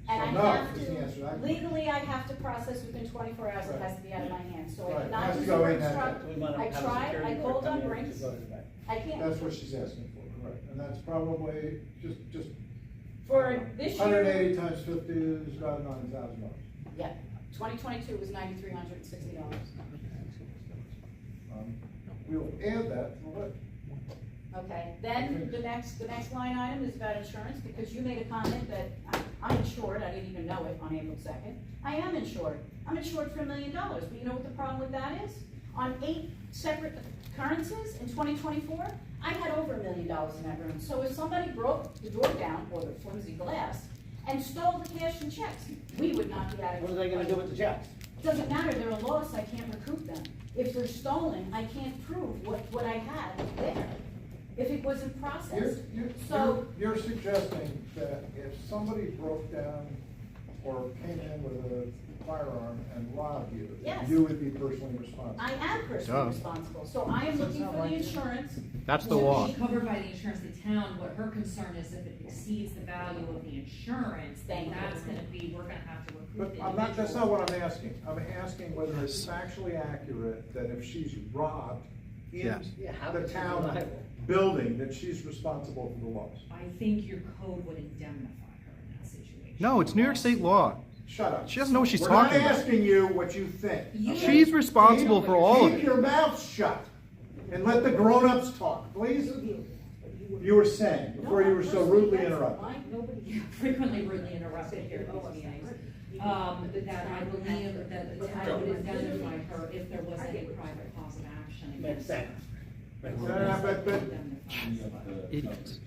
And So I no, have is the answer to that. to, legally, I have to process within 24 hours, it has to be out of my hands, so I Right, cannot has to use go the in word that truck. We want to I have a tried, security I guard called come on in to Brinks. go to the bank. I can't. That's what she's asking for, right, and that's probably just For this 180 year, times 50 is about $9,000. yeah, 2022 was $9,360. We'll add that to the list. Okay, then the next line item is about insurance, because you made a comment that I'm insured, I didn't even know it on April 2nd. I am insured, I'm insured for $1 million, but you know what the problem with that is? On 8 separate occurrences in 2024, I had over $1 million in that room. So if somebody broke the door down, or the flimsy glass, and stole the cash and checks, we would not be out of. What are they gonna do with the checks? Doesn't matter, they're a loss, I can't recoup them. If they're stolen, I can't prove what I had there, if it wasn't processed. So, You're suggesting that if somebody broke down or came in with a firearm and robbed you, Yes. you would be personally responsible? I am personally Duh. responsible, so I am looking for the insurance. That's the So law. she's covered by the insurance, the town, what her concern is if it exceeds the value of the insurance, then Thank you. that's gonna be, we're gonna have to recruit But the I'm not, that's individual. not what I'm asking. I'm asking whether it's factually accurate that if she's robbed in Yes. Yeah, how the is it town reliable? building, that she's responsible for the loss. I think your code would indemnify her in that situation. No, it's New York State law. Shut up. She doesn't know what she's We're talking not about. asking you what you think. You- She's responsible for all of Keep it. your mouth shut and let the grown-ups talk, please. You were saying, before you were so rudely interrupted. Yeah, frequently rudely interrupted here at these meetings. That I believe that the town would indemnify her if there was any private cause of action Makes against sense. her. Makes No, sense. no, but- Idiots.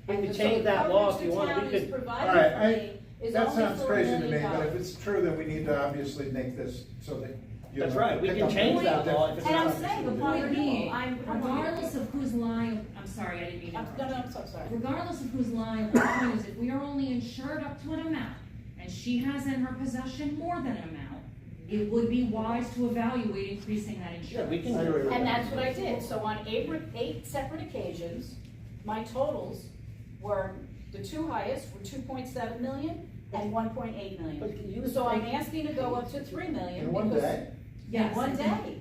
We could change that law if you want, we The coverage the could. town is All providing right, for me is that only sounds for crazy $1 to me, million. but if it's true, then we need to obviously make this so that you. That's don't right, we pick can up change the- that law if it's And I'm not. saying The upon point renewal, being, I'm. regardless of who's liable, I'm sorry, I didn't mean to No, interrupt. no, I'm so sorry. Regardless of who's liable, the point is if we are only insured up to an amount, and she has in her possession more than an amount, it would be wise to evaluate increasing that Yeah, insurance. we can. I agree with And that. that's what I did, so on 8 separate occasions, my totals were, the two highest were 2.7 million and 1.8 But million. you So I'm asking to go up to 3 million. In one because- day? Yes, In one day.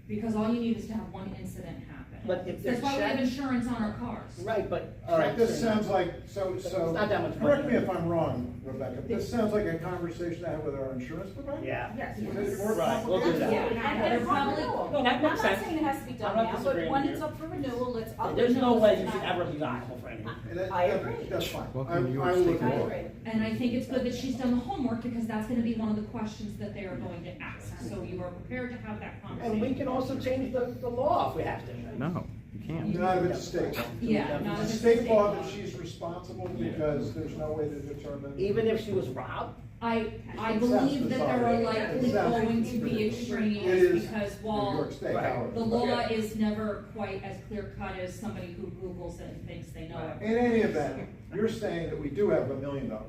because all you need is to have one incident happen. But if there's That's why we have checks- insurance on our cars. Right, but. All right, this checks are sounds not- like, so, It's not that much correct money. me if I'm wrong, Rebecca, this sounds like a conversation I had with our insurance provider? Yeah. Yes. Is it more Right, we'll do complicated? that. Yeah, And they're it's probably, renewal. No, that I'm makes not sense. saying it has to be I'm done not now, but disagreeing when with it's you. up for renewal, let's up. There's no renewal, way it's you should not- ever be liable for anything. And that- I that- agree. That's fine. Welcome I- to New York I will State look at I it. agree. and I think it's good that she's done the homework, because that's gonna be one of the questions that they are going to ask. So you are prepared to have that conversation. And we can also change the law if we have to. No, you can't. Not if it's a state. Yeah, not if It's a it's state law that she's responsible because there's no way to determine. Even if she was robbed? I It believe sounds that there bizarre. are It likely sounds going to be ridiculous. It extraneous, is because New while York State, Right. however. the law is never quite as clear cut as somebody who Googles it and thinks they know it. In any event, you're saying that we do have $1 million coverage.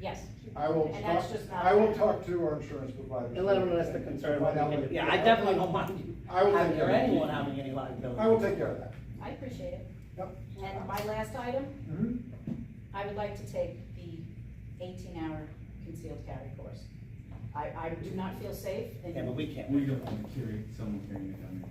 Yes. I will And that's talk, just not I will fair. talk to our insurance providers. And let them know that's the concern. Find out what- Yeah, I definitely don't mind you I will having, take or care of it. anyone having any liability. I will take care of that. I appreciate it. Yep. And my last item, Mhm. I would like to take the 18-hour concealed carry course. I do not feel safe in. Yeah, but we can't. We don't want to carry someone carrying a gun.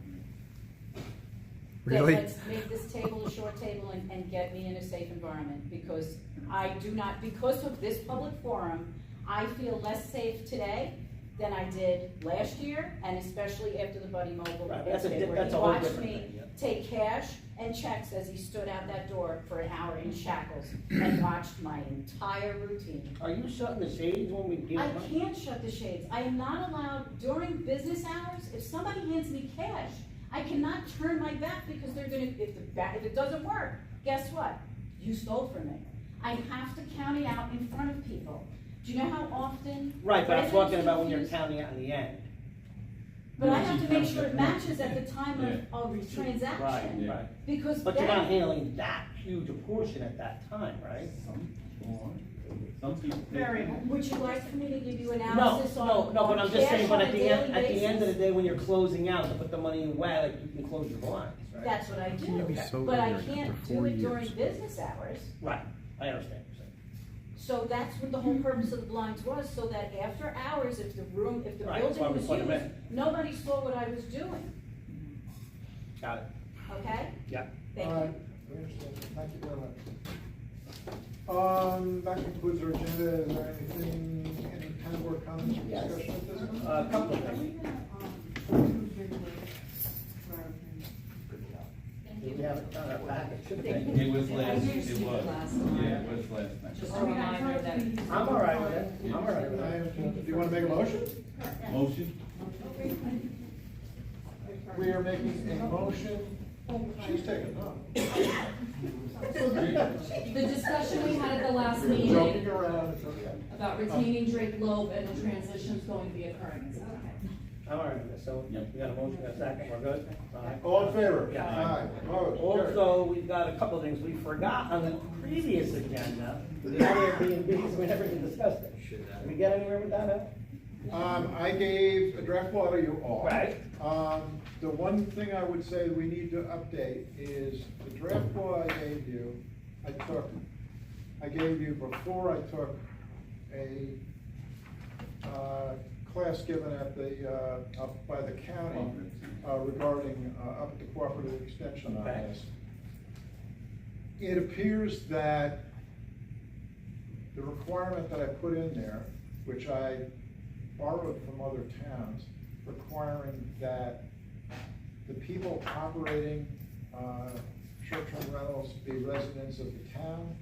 Really? Let's make this table a short table and get me in a safe environment, because I do not, because of this public forum, I feel less safe today than I did last year, and especially after the Buddy Mobile Right, that's a incident, where that's he a whole watched different me thing, yeah. take cash and checks as he stood out that door for an hour in shackles and watched my entire routine. Are you shutting the shades when we give I money? can't shut the shades. I am not allowed during business hours, if somebody hands me cash, I cannot turn my back, because they're gonna, if it doesn't work, guess what? You stole from me. I have to count it out in front of people. Do you know how often? Right, but I'm talking residents about when you're confuse- counting out in the end. But I have to make sure it matches at the time Yeah. of Right, transaction, Yeah. right. because But you're not then, handling that huge a portion at that time, right? Some, Some people. Would you like for me to give you No, analysis on? no, but I'm just saying, cash but on at a the end, daily at the end of the basis? day, when you're closing out to put the money away, like, you can close your blinds, right? That's what I Can you do, be so but I ignorant can't after do 4 it during years? business hours. Right, I understand what you're saying. So that's what the whole purpose of the blinds was, so that after hours, if the room, if the Right, that's why building we was put 'em used, in. nobody saw what I was doing, Got it, okay? yeah. Thank All you. right, we understand. Thank you very much. That concludes our agenda. Is there anything, any kind of board comments or Yes. discussion at this time? A couple of Are we things. gonna, Do we have it on our packet? Should be. It was last, I it received it was, last time. yeah, it was last night. Just a reminder that. I'm all right with it, I'm all right with I it. understand. Do you want to make a motion? Motion? We are making a motion. She's taking notes. The discussion we had at the last Joking meeting around, it's okay. about retaining Drake Loeb and the transition's going to be occurring in September. I'm all right with it, so Yep. we got a motion, got a second, we're good? All right. All in favor? Yeah. Aye. Opposed? Carried. Also, we've got a couple of things we forgot on the previous agenda, the Airbnbs, we never even discussed it. Did we get anywhere with that? I gave a draft law to you all. Right. The one thing I would say we need to update is the draft law I gave you, I gave you before I took a, class given at the, up by the county, regarding, up at the cooperative extension on Okay. this. It appears that the requirement that I put in there, which I borrowed from other towns, requiring that the people operating short-term rentals be residents of the town,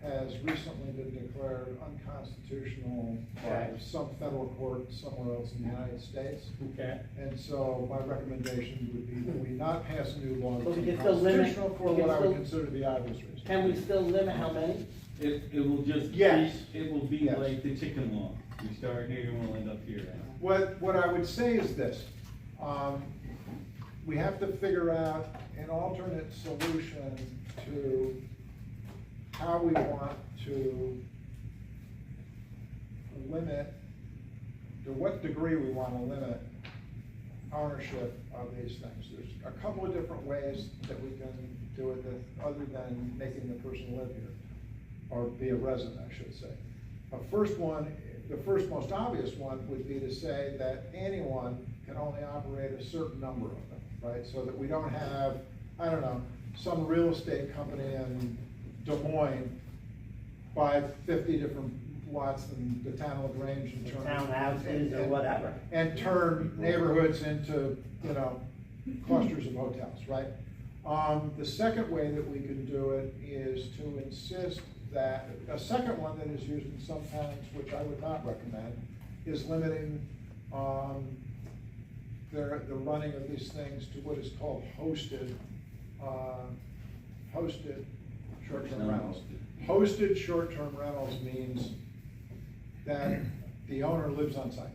has recently been declared unconstitutional by Okay. some federal court somewhere else in the United States. Okay. And so my recommendation would be that we not pass a new law So we that's can still limit- unconstitutional for we can what I would still- consider to be obvious reasons. Can we still limit how many? It will just. Yes. It will be Yes. like the chicken law. We start here and we'll end up here. What I would say is this, we have to figure out an alternate solution to how we want to limit, to what degree we want to limit ownership of these things. There's a couple of different ways that we can do it, that, other than making the person live here, or be a resident, I should say. The first most obvious one would be to say that anyone can only operate a certain number of them, right? So that we don't have, I don't know, some real estate company in Des Moines buy 50 different lots in the town of Lagrange and turn. Townhouses or whatever. And turn neighborhoods into, you know, clusters of hotels, right? The second way that we can do it is to insist that, a second one that is used in some towns, which I would not recommend, is limiting, the running of these things to what is called hosted short-term rentals. Hosted short-term rentals means that the owner lives on site,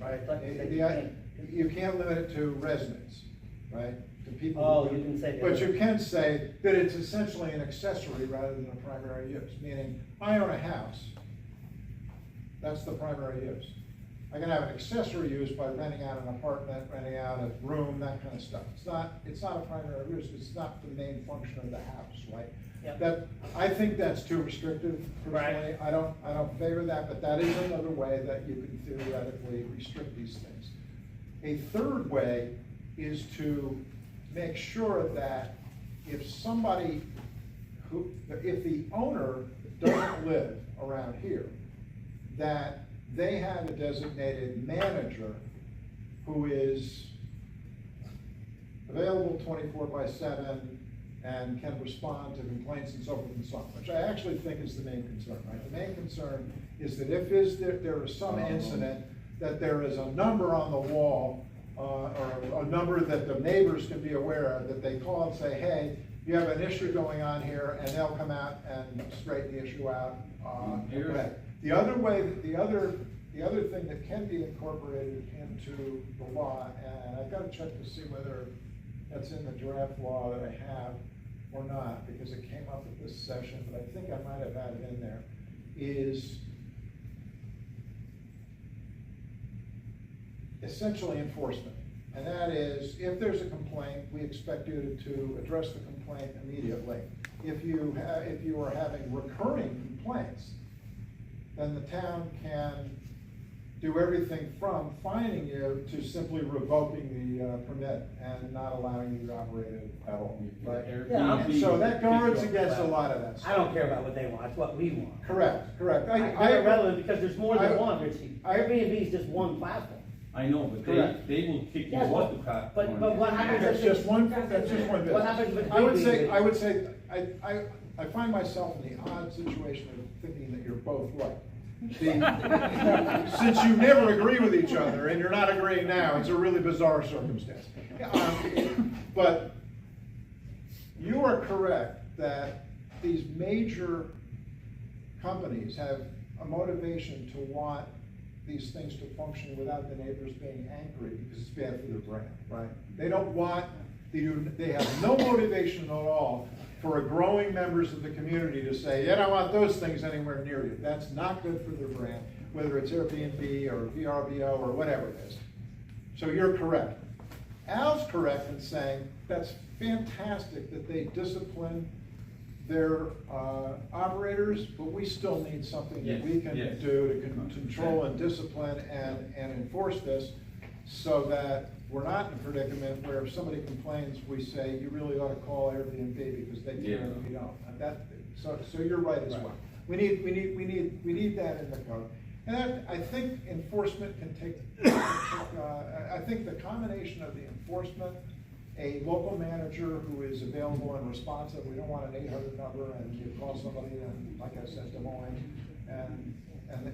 right? But you said you can't. You can't limit it to residents, right? To people. Oh, who- you didn't say that. But you can say that it's essentially an accessory rather than a primary use, meaning I own a house. That's the primary use. I can have an accessory use by renting out an apartment, renting out a room, that kind of stuff. It's not a primary use, it's not the main function of the house, right? Yep. That, I think that's too restrictive personally. Right. I don't favor that, but that is another way that you can theoretically restrict these things. A third way is to make sure that if somebody if the owner doesn't live around here, that they have a designated manager who is available 24/7 and can respond to complaints and so forth and so on, which I actually think is the main concern, right? The main concern is that if there is some incident, that there is a number on the wall, or a number that the neighbors can be aware of, that they call and say, hey, you have an issue going on here, and they'll come out and straighten the issue out. The other thing that can be incorporated into the law, and I've got to check to see whether that's in the draft law that I have or not, because it came up at this session, but I think I might have had it in there, is essentially enforcement. And that is, if there's a complaint, we expect you to address the complaint immediately. If you are having recurring complaints, then the town can do everything from fining you to simply revoking the permit and not allowing you to operate it at all, right? Yeah, And so that guards against a lot of that I stuff. don't care about what they want, it's what we want. Correct. They're relevant because there's more than I- one, Richie. Airbnb is just one platform. I know, but Correct. they will kick you Yes, off the platform. but what happens That's if just one business. What happens if it's I would big say, business? I would say, I find myself in the odd situation of thinking that you're both right. Since you never agree with each other, and you're not agreeing now, it's a really bizarre circumstance. But you are correct that these major companies have a motivation to want these things to function without the neighbors being angry because it's bad for their brand, right? They don't want, they have no motivation at all for a growing members of the community to say, I don't want those things anywhere near you. That's not good for their brand, whether it's Airbnb or VRBO or whatever it is. So you're correct. Al's correct in saying that's fantastic that they discipline their operators, but we still need something that we can Yes. do to control and discipline and enforce this so that we're not in a predicament where if somebody complains, we say, you really ought to call Airbnb because they can and we don't. And so you're right as well. We need that in the code. And I think enforcement can take, I think the combination of the enforcement, a local manager who is available and responsive, we don't want an 800 number and you call somebody and, like I said, Des Moines, and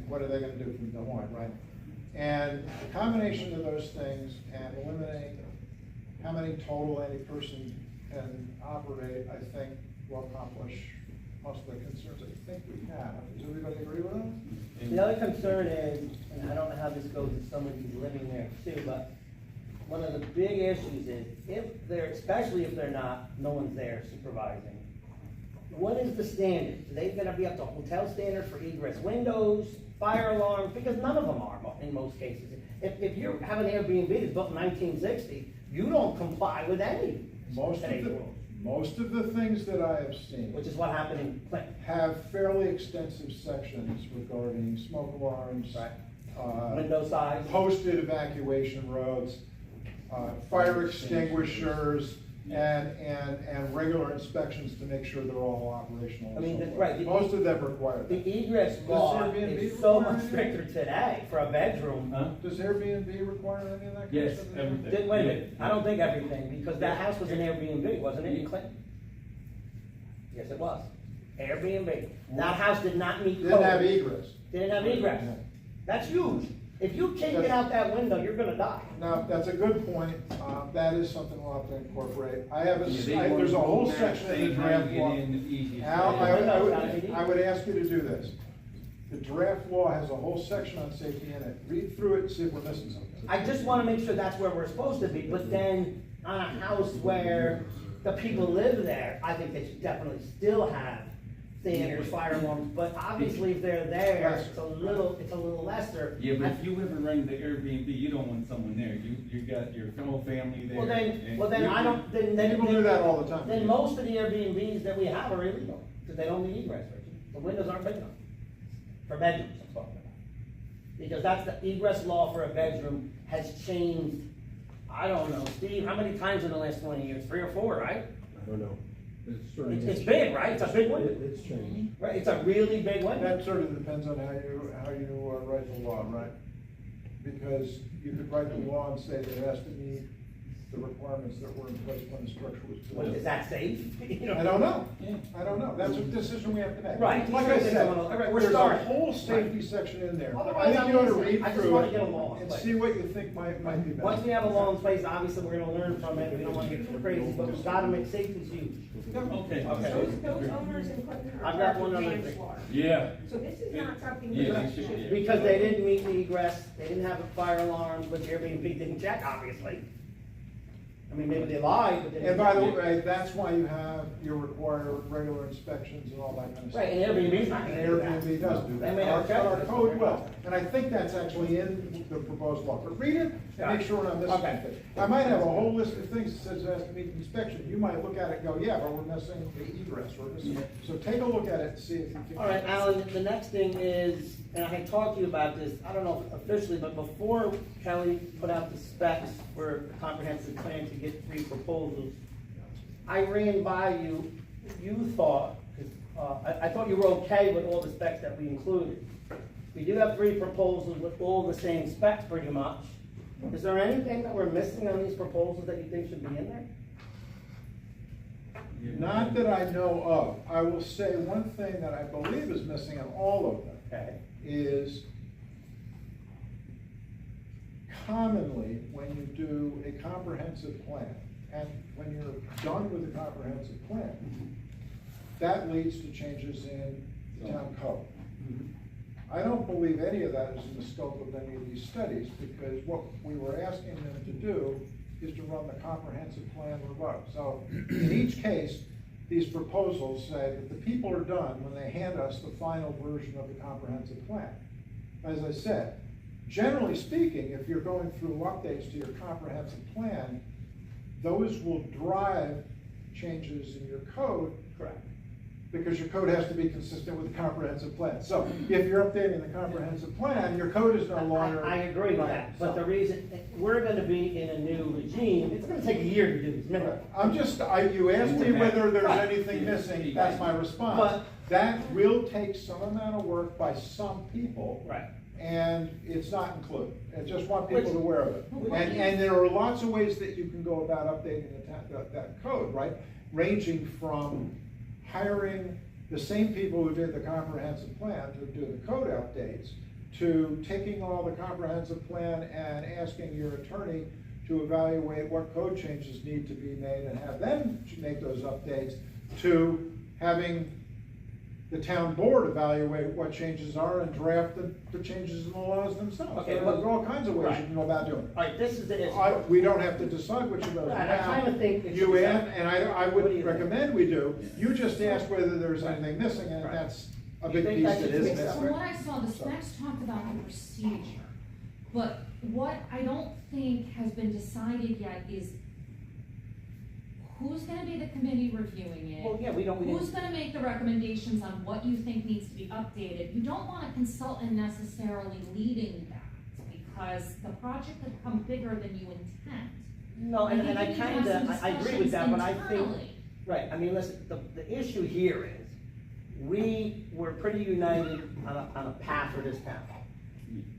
what are they gonna do from Des Moines, right? And the combination of those things and eliminating how many total any person can operate, I think will accomplish most of the concerns I think we have. Does everybody agree with that? The other concern is, and I don't know how this goes if someone who's living there too, but one of the big issues is if they're, especially if they're not, no one's there supervising. What is the standard? Are they gonna be up to hotel standard for egress windows, fire alarms? Because none of them are in most cases. If you have an Airbnb that's built in 1960, you don't comply with any state rules. Most of the things that I have seen. Which is what happened in Clinton. Have fairly extensive sections regarding smoke alarms. Right. Window size. Posted evacuation roads, fire extinguishers, and regular inspections to make sure they're all operational. I mean, and so right, forth. Most of them require that. The egress law Airbnb is so require much any? stricter today for a bedroom. Huh? Does Airbnb require any of that? kind of Yes, stuff? everything. Wait a minute, I don't think everything, because that house was an Airbnb, wasn't it, in Clinton? Yes, it was. Airbnb. That house did not meet code. Didn't have egress. Didn't have egress. That's huge. If you can't get out that window, you're gonna die. Now, that's a good point. That is something we'll have to incorporate. I have Yeah, they there's a want whole to go there, section in they the try draft to get law. in the easiest Al, way. I would ask you to do this. The draft law has a whole section on safety in it. Read through it and see if we're missing something. I just wanna make sure that's where we're supposed to be, but then on a house where the people live there, I think they should definitely still have standards, fire alarms, but obviously if they're there, it's a little lesser. Yeah, but if you ever run the Airbnb, you don't want someone there. You got your whole family there. Well then I don't, then. People do that all the time. Then most of the Airbnbs that we have are illegal, because they don't need egress, Richard. The windows aren't big enough. For bedrooms, I'm talking about. Because that's the egress law for a bedroom has changed, I don't know, Steve, how many times in the last 20 years? 3 or 4, right? I don't know. It's big, right? It's a big window. It's changed. Right, it's a really big window. That sort of depends on how you write the law, right? Because you could write the law and say that it has to meet the requirements that were in place when the structure was Well, built. is that safe? You I don't know. I don't know. That's a decision we have to make. Right. Like I said, All right, we're there's a starting. whole safety section in there. Otherwise, I think you ought to I'm read listening. I just through wanna it get a law in and place. see what you think might be better. Once we have a law in place, obviously, we're gonna learn from it, we don't wanna get too crazy, but we've gotta make safety huge. Okay. Those owners in Clinton are I've got charged one other manslaughter. Yeah. So this is not something. Yeah, that they should, yeah. Because they didn't meet the egress, they didn't have a fire alarm, which Airbnb didn't check, obviously. I mean, maybe they lied, but they didn't. And by the way, that's why you require regular inspections and all that kind of stuff. Right, and Airbnb's not gonna do that. Airbnb does do They that, may but not our check it. code will, and I think that's actually in the proposed law, but read it, and make sure we're not missing Okay. anything. I might have a whole list of things that says it has to meet inspection, you might look at it and go, yeah, but we're missing the egress, we're missing, so take a look at it and see if you think. All right, Alan, the next thing is, and I had talked to you about this, I don't know officially, but before Kelly put out the specs for a comprehensive plan to get 3 proposals, I ran by you, you thought, 'cause, I thought you were okay with all the specs that we included. We do have 3 proposals with all the same specs pretty much. Is there anything that we're missing on these proposals that you think should be in there? Not that I know of, I will say one thing that I believe is missing in all of them, Okay. is commonly, when you do a comprehensive plan, and when you're done with a comprehensive plan, that leads to changes in the town code. I don't believe any of that is in the scope of any of these studies, because what we were asking them to do is to run the comprehensive plan revoked. So in each case, these proposals say that the people are done when they hand us the final version of the comprehensive plan. As I said, generally speaking, if you're going through updates to your comprehensive plan, those will drive changes in your code. Correct. Because your code has to be consistent with the comprehensive plan. So if you're updating the comprehensive plan, your code is no longer. I agree with that, but the reason, we're gonna be in a new regime, it's gonna take a year to do this, remember? I'm just, you asked me whether there's anything missing, that's my response. But- That will take some amount of work by some people. Right. And it's not included. I just want people Which- to be aware of it. And there are lots of ways that you can go about updating that code, right? Ranging from hiring the same people who did the comprehensive plan to do the code updates, to taking all the comprehensive plan and asking your attorney to evaluate what code changes need to be made and have them make those updates, to having the town board evaluate what changes are and draft the changes in the laws themselves. Okay, There but- are all kinds of ways you can go about doing it. All right, this is the issue. We don't have to decide which of those I now. kinda think it should You be add, separate. and I What do would you recommend we do, you just asked whether there's anything missing, and Right. that's a You big think piece that that should is be missing. From what I saw, the specs talked about the procedure, but what I don't think has been decided yet is who's gonna be the committee reviewing it? Well, yeah, we don't. Who's gonna make the recommendations on what you think needs to be updated? You don't want a consultant necessarily leading that, because the project could become bigger than you intend. No, and I think you can have kinda, some I agree with that, but I think, internally. right, I mean, listen, the issue here is, we were pretty united on a path for this town.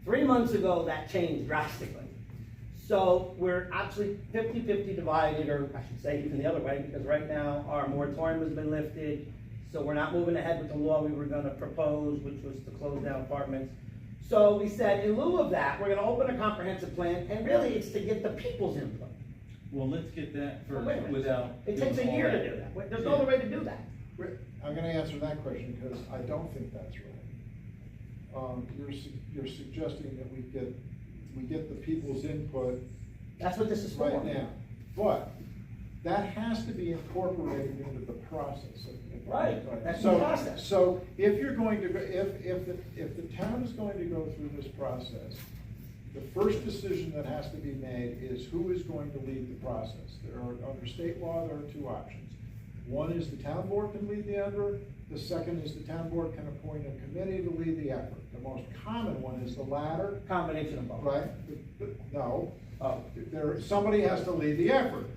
3 months ago, that changed drastically. So we're actually 50-50 divided, or I should say even the other way, because right now our moratorium has been lifted. So we're not moving ahead with the law we were gonna propose, which was to close down apartments. So we said, in lieu of that, we're gonna open a comprehensive plan, and really it's to get the people's input. Well, let's get that Well, first wait a minute. without. It takes a doing all year to that. do that. There's no other way to do that. I'm gonna answer that question, because I don't think that's right. You're suggesting that we get the people's input That's what this is for. right now, but that has to be incorporated into the process. Right, that's So- the process. So if you're going to, if the town is going to go through this process, the first decision that has to be made is who is going to lead the process. Under state law, there are 2 options. One is the town board can lead the effort. The second is the town board can appoint a committee to lead the effort. The most common one is the latter. Combination of both. Right? No. Oh. Somebody has to lead the effort.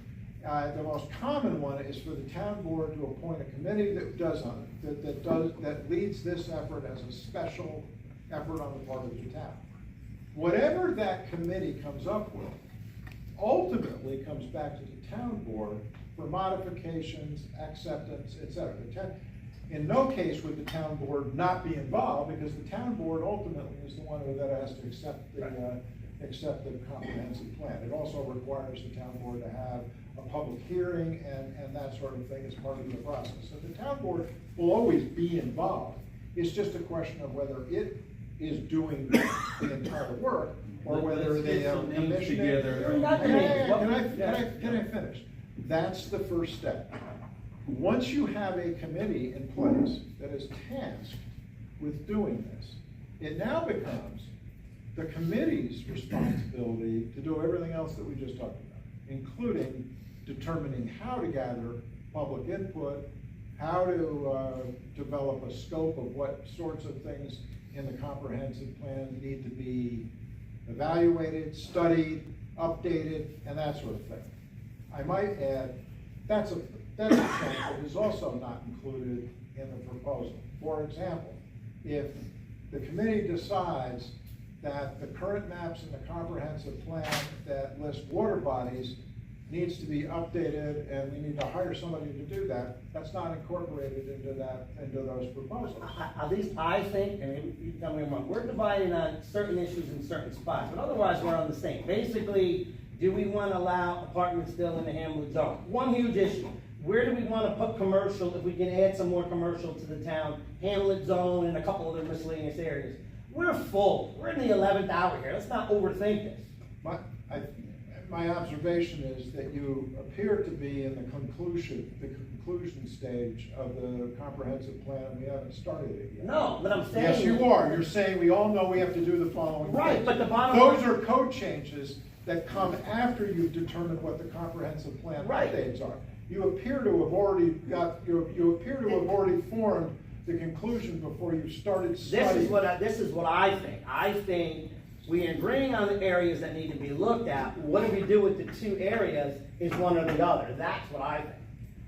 The most common one is for the town board to appoint a committee that leads this effort as a special effort on the part of the town. Whatever that committee comes up with, ultimately comes back to the town board for modifications, acceptance, etc. In no case would the town board not be involved, because the town board ultimately is the one that has to accept the comprehensive plan. It also requires the town board to have a public hearing and that sort of thing as part of the process. So the town board will always be involved. It's just a question of whether it is doing the entire work, or whether Let's they get are some names commissioning. together. Not the Hang on, names. hang on, What- can I finish? That's the first step. Once you have a committee in place that is tasked with doing this, it now becomes the committee's responsibility to do everything else that we just talked about, including determining how to gather public input, how to develop a scope of what sorts of things in the comprehensive plan need to be evaluated, studied, updated, and that sort of thing. I might add, that's a chunk that is also not included in the proposal. For example, if the committee decides that the current maps in the comprehensive plan that list water bodies needs to be updated and we need to hire somebody to do that, that's not incorporated into those proposals. At least I think, and you tell me I'm wrong, we're dividing on certain issues in certain spots, but otherwise we're on the same. Basically, do we want to allow apartments still in the Hamlet zone? One huge issue. Where do we want to put commercial, if we can add some more commercial to the town, Hamlet zone and a couple other miscellaneous areas? We're full. We're in the 11th hour here. Let's not overthink this. My observation is that you appear to be in the conclusion stage of the comprehensive plan, and we haven't started it yet. No, but I'm saying. Yes, you are. You're saying we all know we have to do the following. Right, things. but the bottom Those line- are code changes that come after you've determined what the comprehensive plan Right. updates are. You appear to have already formed the conclusion before you started studying. This is what I think. I think we are agreeing on the areas that need to be looked at. What do we do with the two areas is one or the other. That's what I think.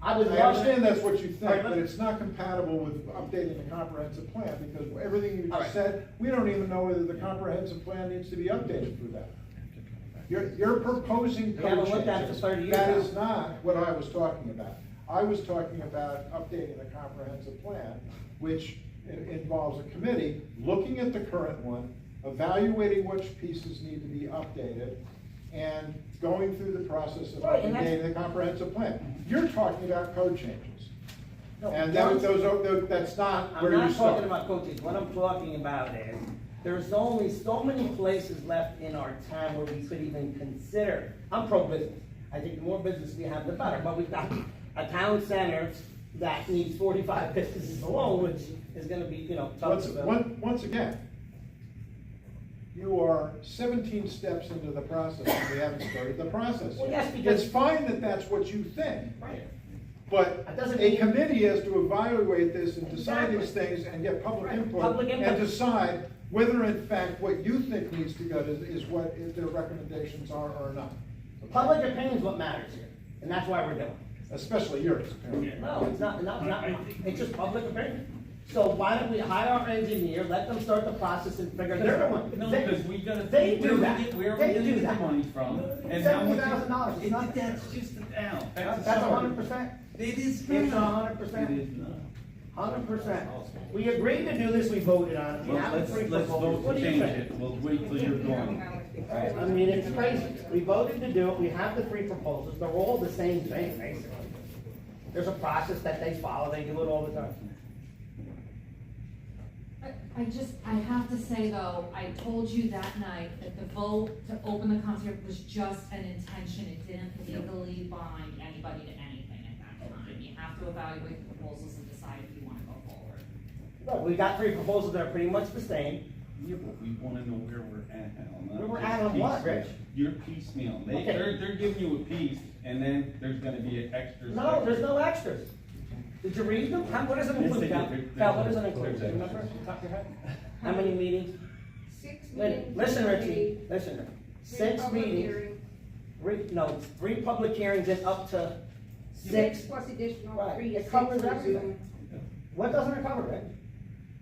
I understand that's what you think, Right, but it's not compatible with updating the comprehensive plan, because everything you All just right. said, we don't even know whether the comprehensive plan needs to be updated for that. You're proposing We haven't code looked at it for changes. 30 years That now. is not what I was talking about. I was talking about updating the comprehensive plan, which involves a committee looking at the current one, evaluating which pieces need to be updated, and going through the process of Right, and updating the comprehensive plan. You're talking about code changes. And that's that's not I'm where you not start. talking about coaches. What I'm talking about is, there's only so many places left in our town where we could even consider. I'm pro-business. I think the more business we have, the better. But we've got a town center that needs 45 businesses alone, which is gonna be, tough to build. Once again, you are 17 steps into the process and we haven't started the process. Well, yet. yes, because- It's fine that that's what you think, Right. but That doesn't a mean- committee has to evaluate this and decide Exactly. these things and get public Right. input. Public input. And decide whether in fact what you think needs to go is what their recommendations are or not. Public opinion is what matters here, and that's why we're doing it. Especially yours, apparently. No, it's not, it's just public opinion. So why don't we hire our engineer, let them start the process and figure it out? No, because we gotta They think do where that. we get, where They we do get the that. money from, and how much. $70,000, it's nothing. That's just a down. That's 100%. It is It's not. 100%. It is not. 100%. We agreed to do this, we voted on it, we Well, have let's, the three let's proposals. vote What to do you change think? it, we'll wait till you're gone. I mean, it's crazy. We voted to do it, we have the three proposals, they're all the same thing, basically. There's a process that they follow, they do it all the time. I have to say though, I told you that night that the vote to open the concert was just an intention. It didn't legally bind anybody to anything at that time. You have to evaluate the proposals and decide if you want to go forward. Look, we got three proposals that are pretty much the same. Yeah, but we wanna know where we're at, Al. not Where we're just at on what, piecemeal. Rich? You're piecemeal, Okay. they're giving you a piece, and then there's gonna be an extra. No, there's no extras. Did you read them? What does it include, Cal? Cal, what does it include? Do you remember, off the top of your head? How many meetings? 6 Wait, meetings. listen, Richie, three listen, Richie. 6 public meetings, hearings, 3 public hearings and up to 6. plus additional Right, 3 it covers for everything. Zoom. What doesn't it cover, Rich?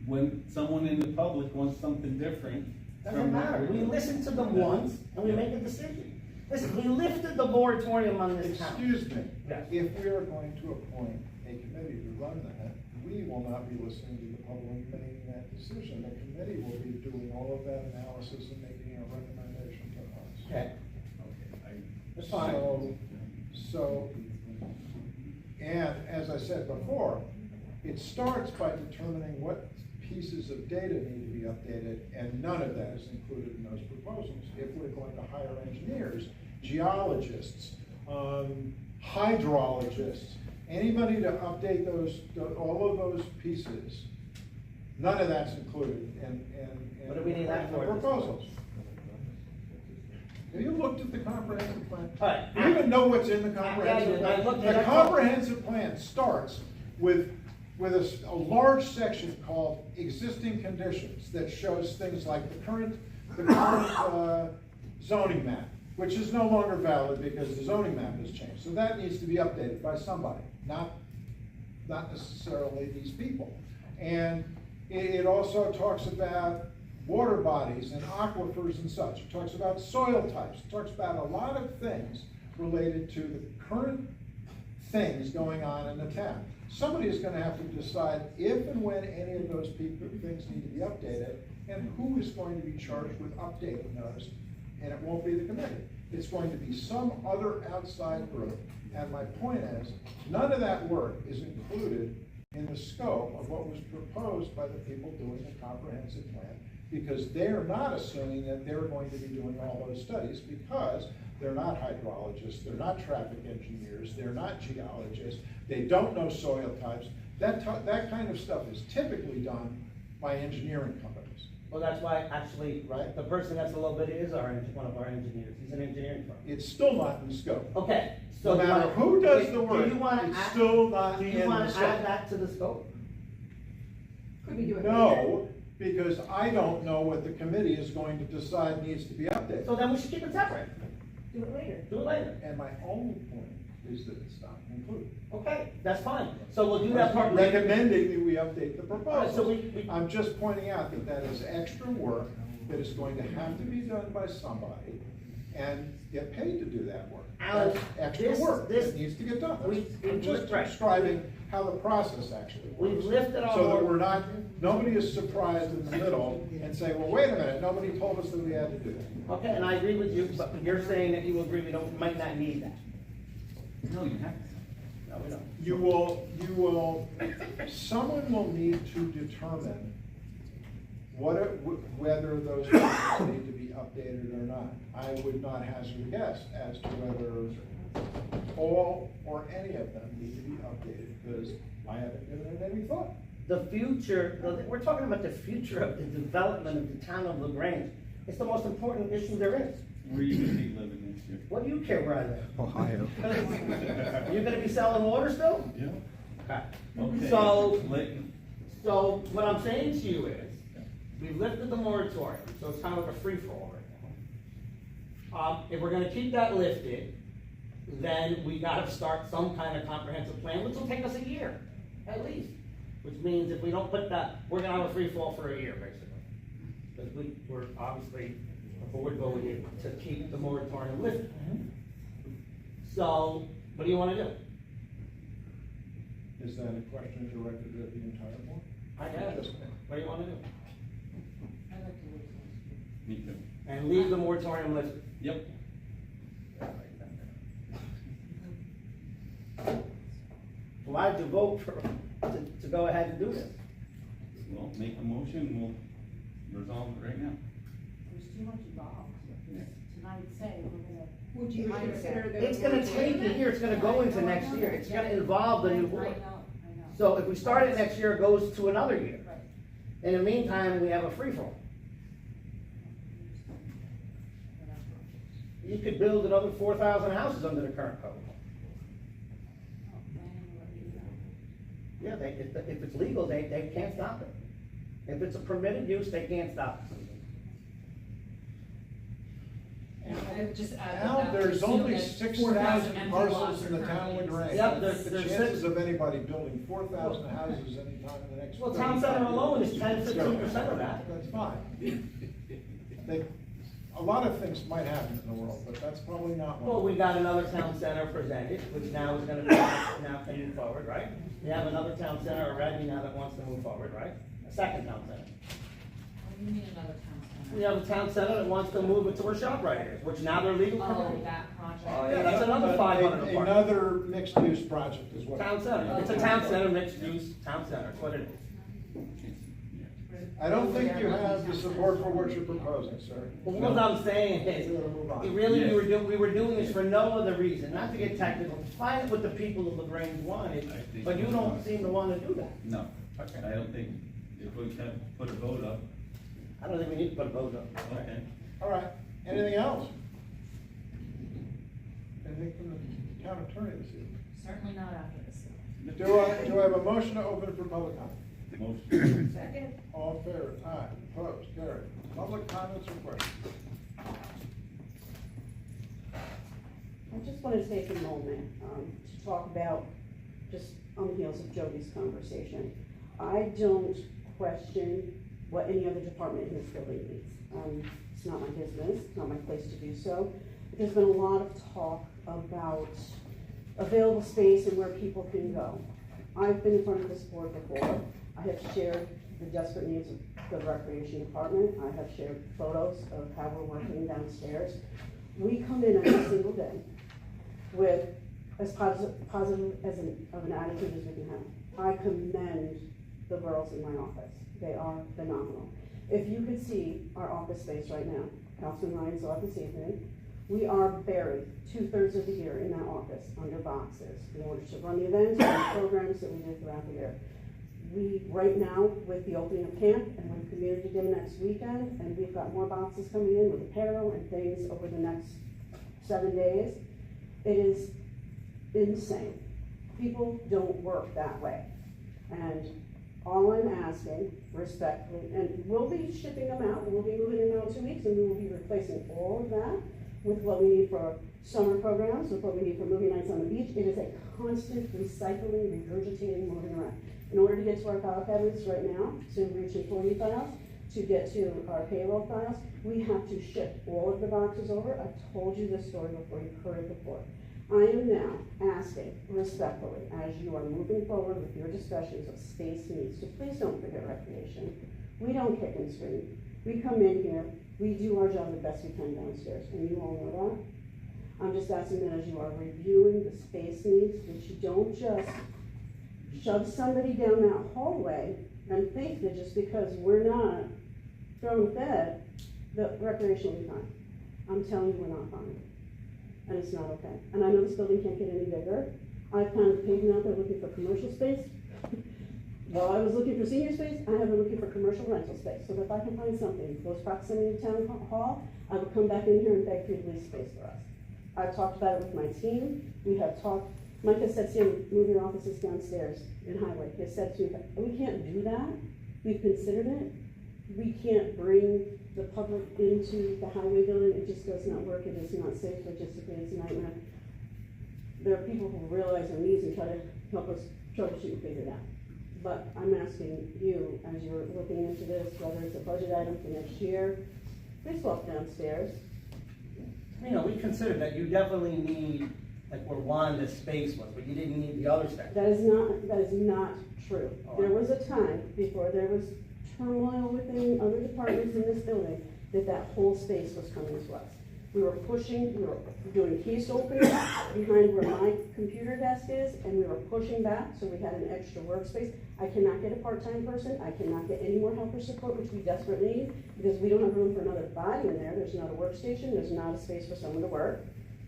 When someone in the public wants something different. Doesn't from- matter. We listen to them once and we make a decision. Listen, we lifted the moratorium on this town. Excuse me, Yes. if we are going to appoint a committee to run that, we will not be listening to the public and making that decision. The committee will be doing all of that analysis and making a recommendation to us. Okay, Okay, that's fine. So, and as I said before, it starts by determining what pieces of data need to be updated, and none of that is included in those proposals. If we're going to hire engineers, geologists, hydrologists, anybody to update all of those pieces, none of that's included in What do we need that the for? proposals. Have you looked at the comprehensive plan? All right. Do you even know what's in the comprehensive Yeah, I plan? looked at The it. comprehensive plan starts with a large section called existing conditions that shows things like the current zoning map, which is no longer valid because the zoning map has changed. So that needs to be updated by somebody, not necessarily these people. And it also talks about water bodies and aquifers and such. It talks about soil types. It talks about a lot of things related to the current things going on in the town. Somebody is going to have to decide if and when any of those things need to be updated, and who is going to be charged with updating those. And it won't be the committee. It's going to be some other outside group. And my point is, none of that work is included in the scope of what was proposed by the people doing the comprehensive plan, because they're not assuming that they're going to be doing all those studies, because they're not hydrologists, they're not traffic engineers, they're not geologists, they don't know soil types. That kind of stuff is typically done by engineering companies. Well, that's why, actually, right, the person that's a little bit is one of our engineers. He's an engineering firm. It's still not in the scope. Okay, so. No matter who does the work, do you wanna it's add- still not Do in you the wanna scope. add that to the scope? Could we do it later? No, because I don't know what the committee is going to decide needs to be updated. So then we should keep it separate. Do it later. Do it later. And my only point is that it's not included. Okay, that's fine. So we'll do that part I'm later. recommending that we update the Alright, so proposal. we- I'm just pointing out that that is extra work that is going to have to be done by somebody and get paid to do that work. Alan, That's extra this- work this- that needs to get done. we- I'm just right. describing how the process actually works. We've lifted our So that work- we're not, nobody is surprised in the middle and say, well, wait a minute, nobody told us that we had to do that. Okay, and I agree with you, but you're saying that you agree we might not need that. No, you have to. No, we don't. You will, someone will need to determine whether those things need to be updated or not. I would not hazard a guess as to whether all or any of them need to be updated, because I haven't given it any thought. The future, we're talking about the future of the development of the town of Lagrange. It's the most important issue there is. Where are you gonna be living next year? What do you care where I live? Ohio. You're gonna be selling water still? Yeah. Okay. Okay. So- Let- So what I'm saying to you is, we've lifted the moratorium, so it's kind of like a free-for-all right now. If we're gonna keep that lifted, then we gotta start some kind of comprehensive plan, which will take us a year, at least. Which means if we don't put that, we're gonna have a free-fall for a year, basically. Because we're obviously, the board voted to keep the moratorium lifted. So, what do you wanna do? Is that a question directed at the entire board? I guess, what do you wanna do? Me too. And leave the moratorium lifted. Yep. Well, I have to vote to go ahead and do this. Well, make a motion, we'll resolve it right now. There's too much involved. Tonight say we're gonna. Would you consider the? It's gonna take a year, it's gonna go into next year, it's gonna involve the new I board. know. So if we start it next year, it goes to another year. Right. In the meantime, we have a free-for-all. You could build another 4,000 houses under the current code. Yeah, if it's legal, they can't stop it. If it's a permitted use, they can't stop it. And I would just add Now, that there's assume only that 6,000 empty parcels lots in are the town of currently Lagrange. Yep, The there's chances six. of anybody building 4,000 houses anytime in the next. Well, town center alone is 10-15% of that. That's fine. A lot of things might happen in the world, but that's probably not one. Well, we got another town center presented, which now is gonna be, now can move forward, right? We have another town center already now that wants to move forward, right? A second town center. What do you mean another town center? We have a town center that wants to move it to where ShopRite is, which now they're legal Oh, permitted. that project. Oh, yeah, that's another 500 apartments. Another mixed-use project is what. Town center, it's a town center, mixed use, town center, that's what it is. I don't think you have the support for what you're proposing, sir. Well, what I'm saying is, We gotta move on. we were doing this for no other reason, not to get technical, to find what the people of Lagrange wanted, I think but you we don't want- seem to wanna do that. No, I don't think, if we can put a vote up, I don't think we need to put a vote up. okay. All right, anything else? Anything from the town attorney this evening? Certainly not after this. Do I have a motion to open for public comment? Motion. Second. All in favor, aye, opposed, carried. Public comments or questions? I just want to take a moment to talk about, just on the heels of Jody's conversation. I don't question what any other department in this building needs. It's not my business, it's not my place to do so. But there's been a lot of talk about available space and where people can go. I've been in front of this board before. I have shared the desperate needs of the recreation department. I have shared photos of how we're working downstairs. We come in every single day with as positive as of an attitude as we can have. I commend the girls in my office. They are phenomenal. If you could see our office space right now, Councilman Ryan saw it this evening, we are buried 2/3 of the year in that office under boxes in order to run the events and the programs that we do throughout the year. We, right now, with the opening of camp and with community dinner next weekend, and we've got more boxes coming in with apparel and things over the next 7 days, it is insane. People don't work that way. And all I'm asking, respectfully, and we'll be shipping them out, and we'll be moving in out 2 weeks, and we will be replacing all of that with what we need for summer programs, with what we need for movie nights on the beach. It is a constant recycling, regurgitating, moving around. In order to get to our file cabinets right now, to reach employee files, to get to our payroll files, we have to ship all of the boxes over. I've told you this story before, you've heard it before. I am now asking respectfully, as you are moving forward with your discussions of space needs, to please don't forget recreation. We don't kick and scream. We come in here, we do our job the best we can downstairs, and you all know that. I'm just asking that as you are reviewing the space needs, that you don't just shove somebody down that hallway and think that just because we're not throwing a bed, the recreation will be fine. I'm telling you, we're not fine. And it's not okay. And I know this building can't get any bigger. I've kind of been out there looking for commercial space. While I was looking for senior space, I have been looking for commercial rental space. So if I can find something in close proximity to town hall, I will come back in here and beg for you to lease space for us. I've talked about it with my team. We have talked, Mike has said to me, move your offices downstairs in Highway. He has said to me, we can't do that. We've considered it. We can't bring the public into the highway building. It just does not work. It is not safe logistically. It's a nightmare. There are people who realize their needs and try to help us troubleshoot and figure it out. But I'm asking you, as you're looking into this, whether it's a budget item for next year, please walk downstairs. You know, we considered that you definitely need, like where Wanda's space was, but you didn't need the other stuff. That is not true. There was a time before there was turmoil within other departments in this building that whole space was coming to us. We were doing case openings behind where my computer desk is, and we were pushing back, so we had an extra workspace. I cannot get a part-time person. I cannot get any more helper support, which we desperately need, because we don't have room for another body in there. There's not a workstation. There's not a space for someone to work.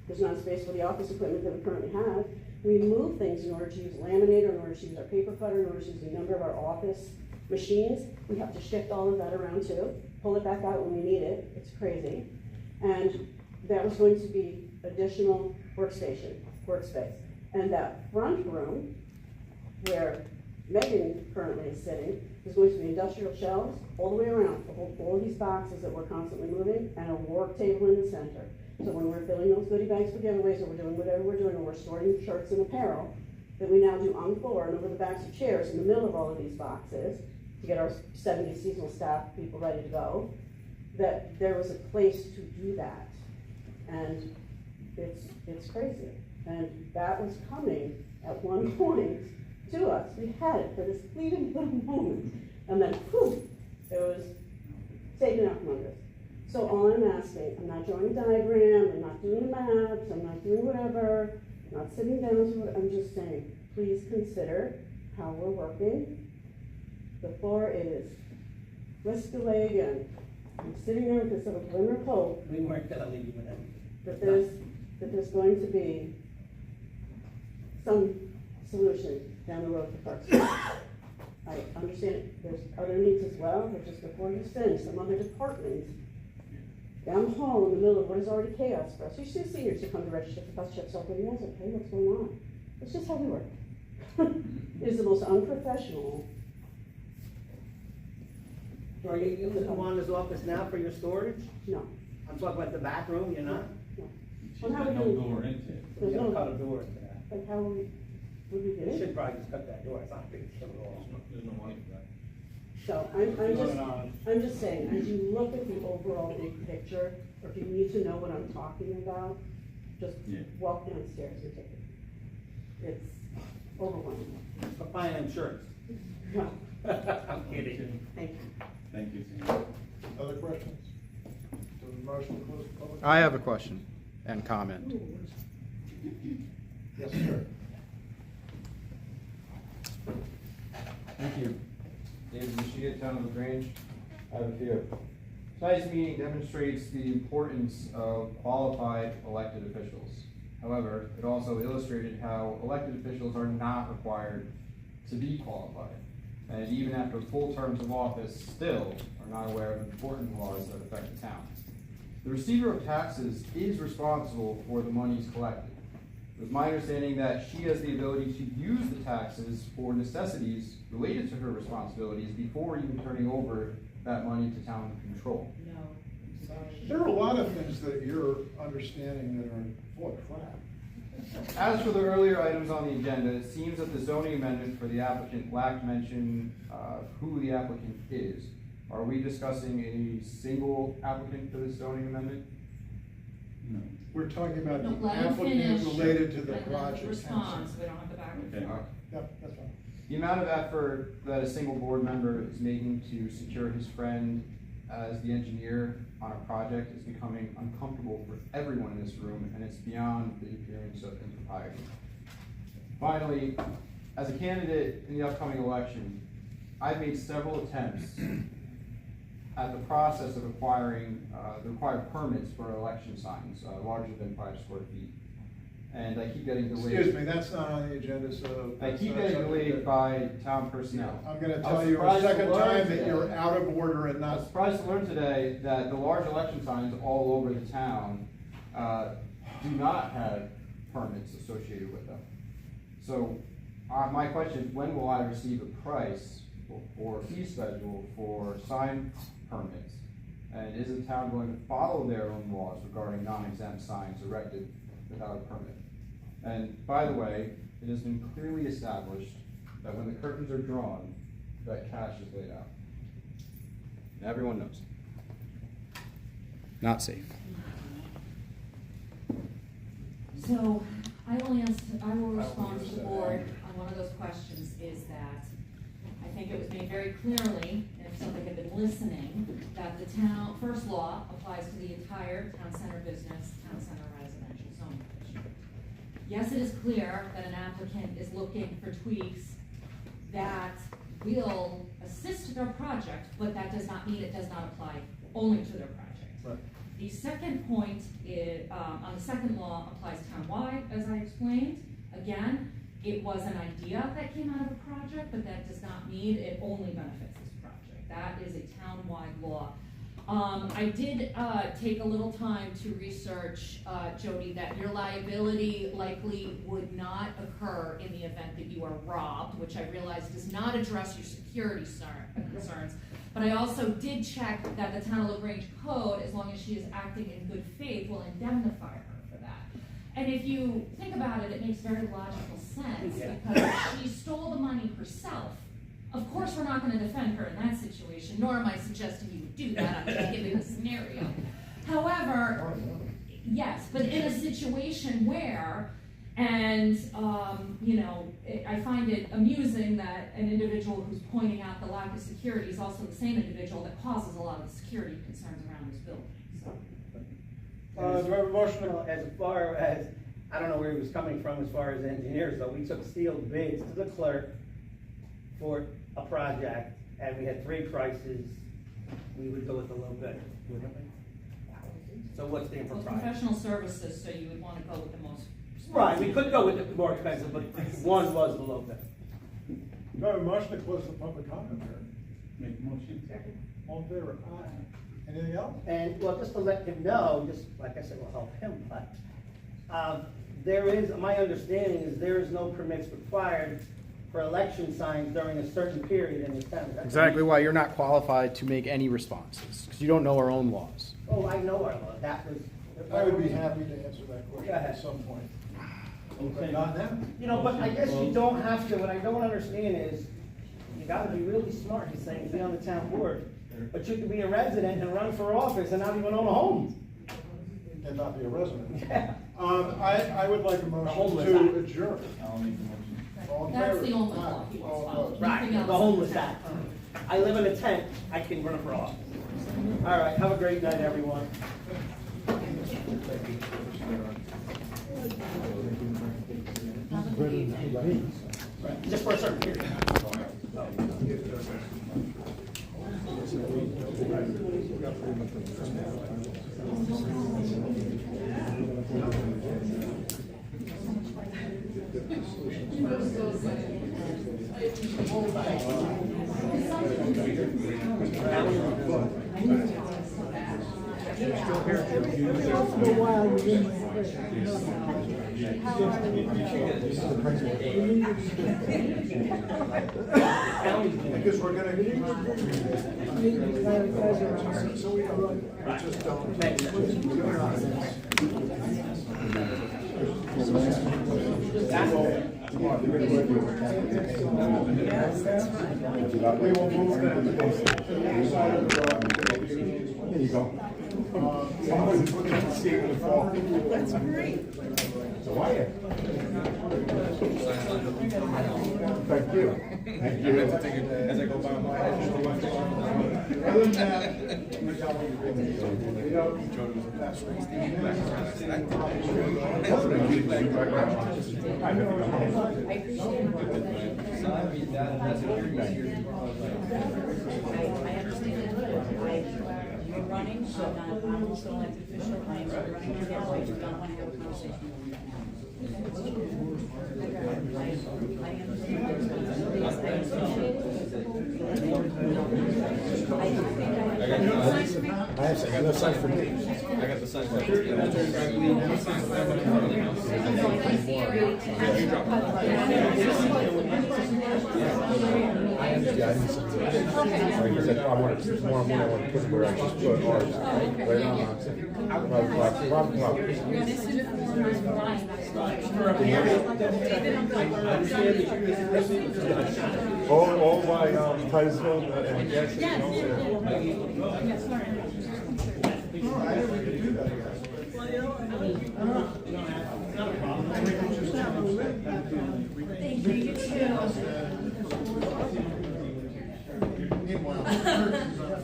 There's not a space for the office equipment that we currently have. We move things in order to use a laminator, in order to use our paper cutter, in order to use a number of our office machines. We have to shift all of that around too, pull it back out when we need it. It's crazy. And that was going to be additional workspace. And that front room, where Megan currently is sitting, is going to be industrial shelves all the way around, to hold all these boxes that we're constantly moving, and a work table in the center. So when we're filling those goodie bags for giveaways, or we're doing whatever we're doing, or we're sorting shirts and apparel, that we now do on the floor and over the backs of chairs in the middle of all of these boxes, to get our 70 seasonal staff people ready to go, that there was a place to do that. And it's crazy. And that was coming at one point to us. We had it for this fleeting little moment. And then, poof, it was taken out from under us. So all I'm asking, I'm not drawing a diagram, I'm not doing the maps, I'm not doing whatever, I'm not sitting down to it, I'm just saying, please consider how we're working. The floor is risk delay again. I'm sitting there with this little glimmer of hope We weren't gonna leave you with them. that there's going to be some solution down the road for Park Street. I understand there's other needs as well, but just before you finish, some other departments down the hall in the middle of what is already chaos for us. You see seniors who come to register for bus trips open, you guys like, hey, what's going on? It's just how we work. It is the most unprofessional. Are you using Wanda's office now for your storage? No, I'm talking about the back room, you're not? no. She's Well, how got would no you- door into it. There's You gotta no, cut a door into that. like how would we get You in? should probably just cut that door, it's not a big deal at all. There's no money for that. So I'm just saying, as you look at the overall big picture, or if you need to know what I'm talking about, just Yeah. walk downstairs and take it. It's overwhelming. For buying insurance. Well, I'm kidding. thank you. Thank you, Sam. Other questions? Do the motion to close the public? I have a question and comment. Yes, sir. Thank you. David Michigan, Town of Lagrange. I have a few. Tonight's meeting demonstrates the importance of qualified elected officials. However, it also illustrated how elected officials are not required to be qualified, and even after full terms of office, still are not aware of important laws that affect the town. The receiver of taxes is responsible for the monies collected. It was my understanding that she has the ability to use the taxes for necessities related to her responsibilities before even turning over that money to town control. No, I'm sorry. There are a lot of things that you're understanding that are full of crap. As for the earlier items on the agenda, it seems that the zoning amendment for the applicant lacked mention of who the applicant is. Are we discussing a single applicant for this zoning amendment? No. We're talking about No, the let him applicant finish, related to the and then project. response, we don't have to back and Okay. forth. Yep, that's fine. The amount of effort that a single board member is making to secure his friend as the engineer on a project is becoming uncomfortable for everyone in this room, and it's beyond the appearance of impropriety. Finally, as a candidate in the upcoming election, I've made several attempts at the process of acquiring the required permits for election signs larger than 5 square feet. And I keep getting delayed. Excuse me, that's not on the agenda, so. I that's keep not getting subject delayed to- by town personnel. I'm gonna I was tell you a surprised to second learn time that today- you're out of order and I was not, surprised to learn today that the large election signs all over the town do not have permits associated with them. So my question is, when will I receive a price or fee schedule for sign permits? And is the town going to follow their own laws regarding non-exempt signs erected without a permit? And by the way, it has been clearly established that when the curtains are drawn, that cash is laid out. Everyone knows. Not safe. So, I will respond to the board on one of those questions, is that I think it was made very clearly, and if somebody had been listening, that the town, first law applies to the entire town center business, town center residential zone district. Yes, it is clear that an applicant is looking for tweaks that will assist their project, but that does not mean it does not apply only to their project. right. The second point is, on the second law applies townwide, as I explained. Again, it was an idea that came out of a project, but that does not mean it only benefits this project. That is a townwide law. I did take a little time to research, Jody, that your liability likely would not occur in the event that you are robbed, which I realize does not address your security concerns. But I also did check that the town of Lagrange code, as long as she is acting in good faith, will indemnify her for that. And if you think about it, it makes very logical sense, Yeah. because she stole the money herself. Of course, we're not gonna defend her in that situation, nor am I suggesting you would do that, I'm just giving a scenario. However, yes, but in a situation where, and, I find it amusing that an individual who's pointing out the lack of security is also the same individual that causes a lot of the security concerns around this building, so. Do I have a motion? Well, as far as, I don't know where he was coming from as far as engineers, though, we took sealed bids to the clerk for a project, and we had 3 prices, we would go with the low bid, wouldn't we? So what's the Well, impropriety? professional services, so you would wanna go with the most. Right, we could go with the more expensive, but one was the low bid. Do I have a motion to close the public comment period? Make a motion. All in favor? Aye. Anything else? And, well, just to let him know, just like I said, will help him, but, there is, my understanding is there is no permits required for election signs during a certain period in the town. That's Exactly why you're not qualified to make any responses, because you don't know our own laws. Oh, I know our law, that was. I would be happy to answer that Go question ahead. at some point. Okay. But not now. You know, but I guess you don't have to, what I don't understand is, you gotta be really smart, he's saying, be on the town board. But you could be a resident and run for office and not even own a home. And not be a resident. Yeah. I would like a motion homeless to act. adjourn. I'll make the motion. All in That's favor? the only Aye. law he wants All followed. opposed? Right, Anything the else? homeless act. I live in a tent, I can run for office. All right, have a great night, everyone. Just for a certain period. Because we're gonna keep. So we just don't. We will move to the side of the road. There you go. Someone's looking to see it fall. That's great. So are you? Thank you. Thank you. As I go by my. Other than that, we You're running, I'm also an elected official, I'm running again, I do not want to have a conversation with you. I understand the responsibilities, I appreciate it. I I got the sign for me. I got the sign for I want to, tomorrow morning I want to put where I just put ours. Right on. All by, Titusville and gas. I never could do that, guys. Thank you, you too.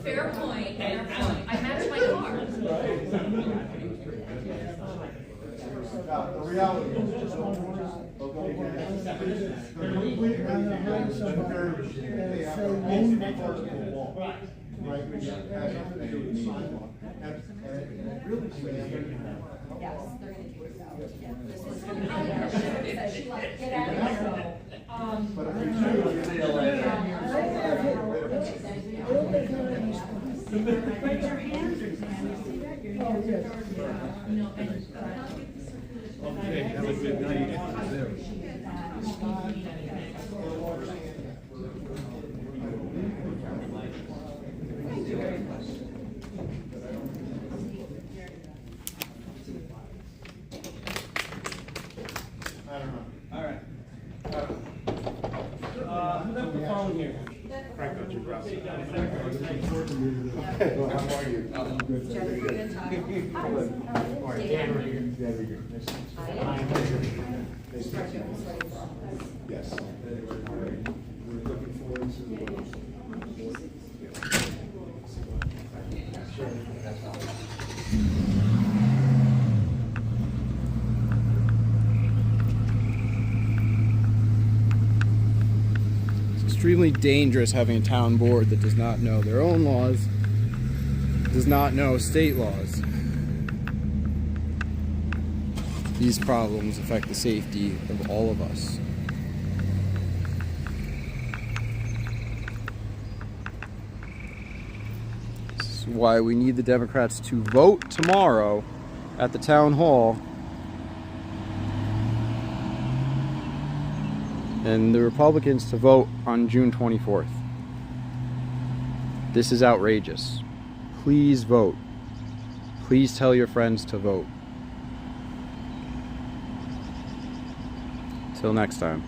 Fair point, fair point. I matched my car. The reality is, right, we have a sidewalk, and it really stands. Yes, they're gonna take this out. This is gonna be. Get out of here. But if we do, Raise your hand. Okay, have a good night. I don't know. All right. Who got the phone here? Frank, don't you grab it. How are you? Very good. Nice to meet you. Yes. We're looking forward to. It's extremely dangerous having a town board that does not know their own laws does not know state laws. These problems affect the safety of all of us. This is why we need the Democrats to vote tomorrow at the town hall, and the Republicans to vote on June 24th. This is outrageous. Please vote. Please tell your friends to vote. Till next time.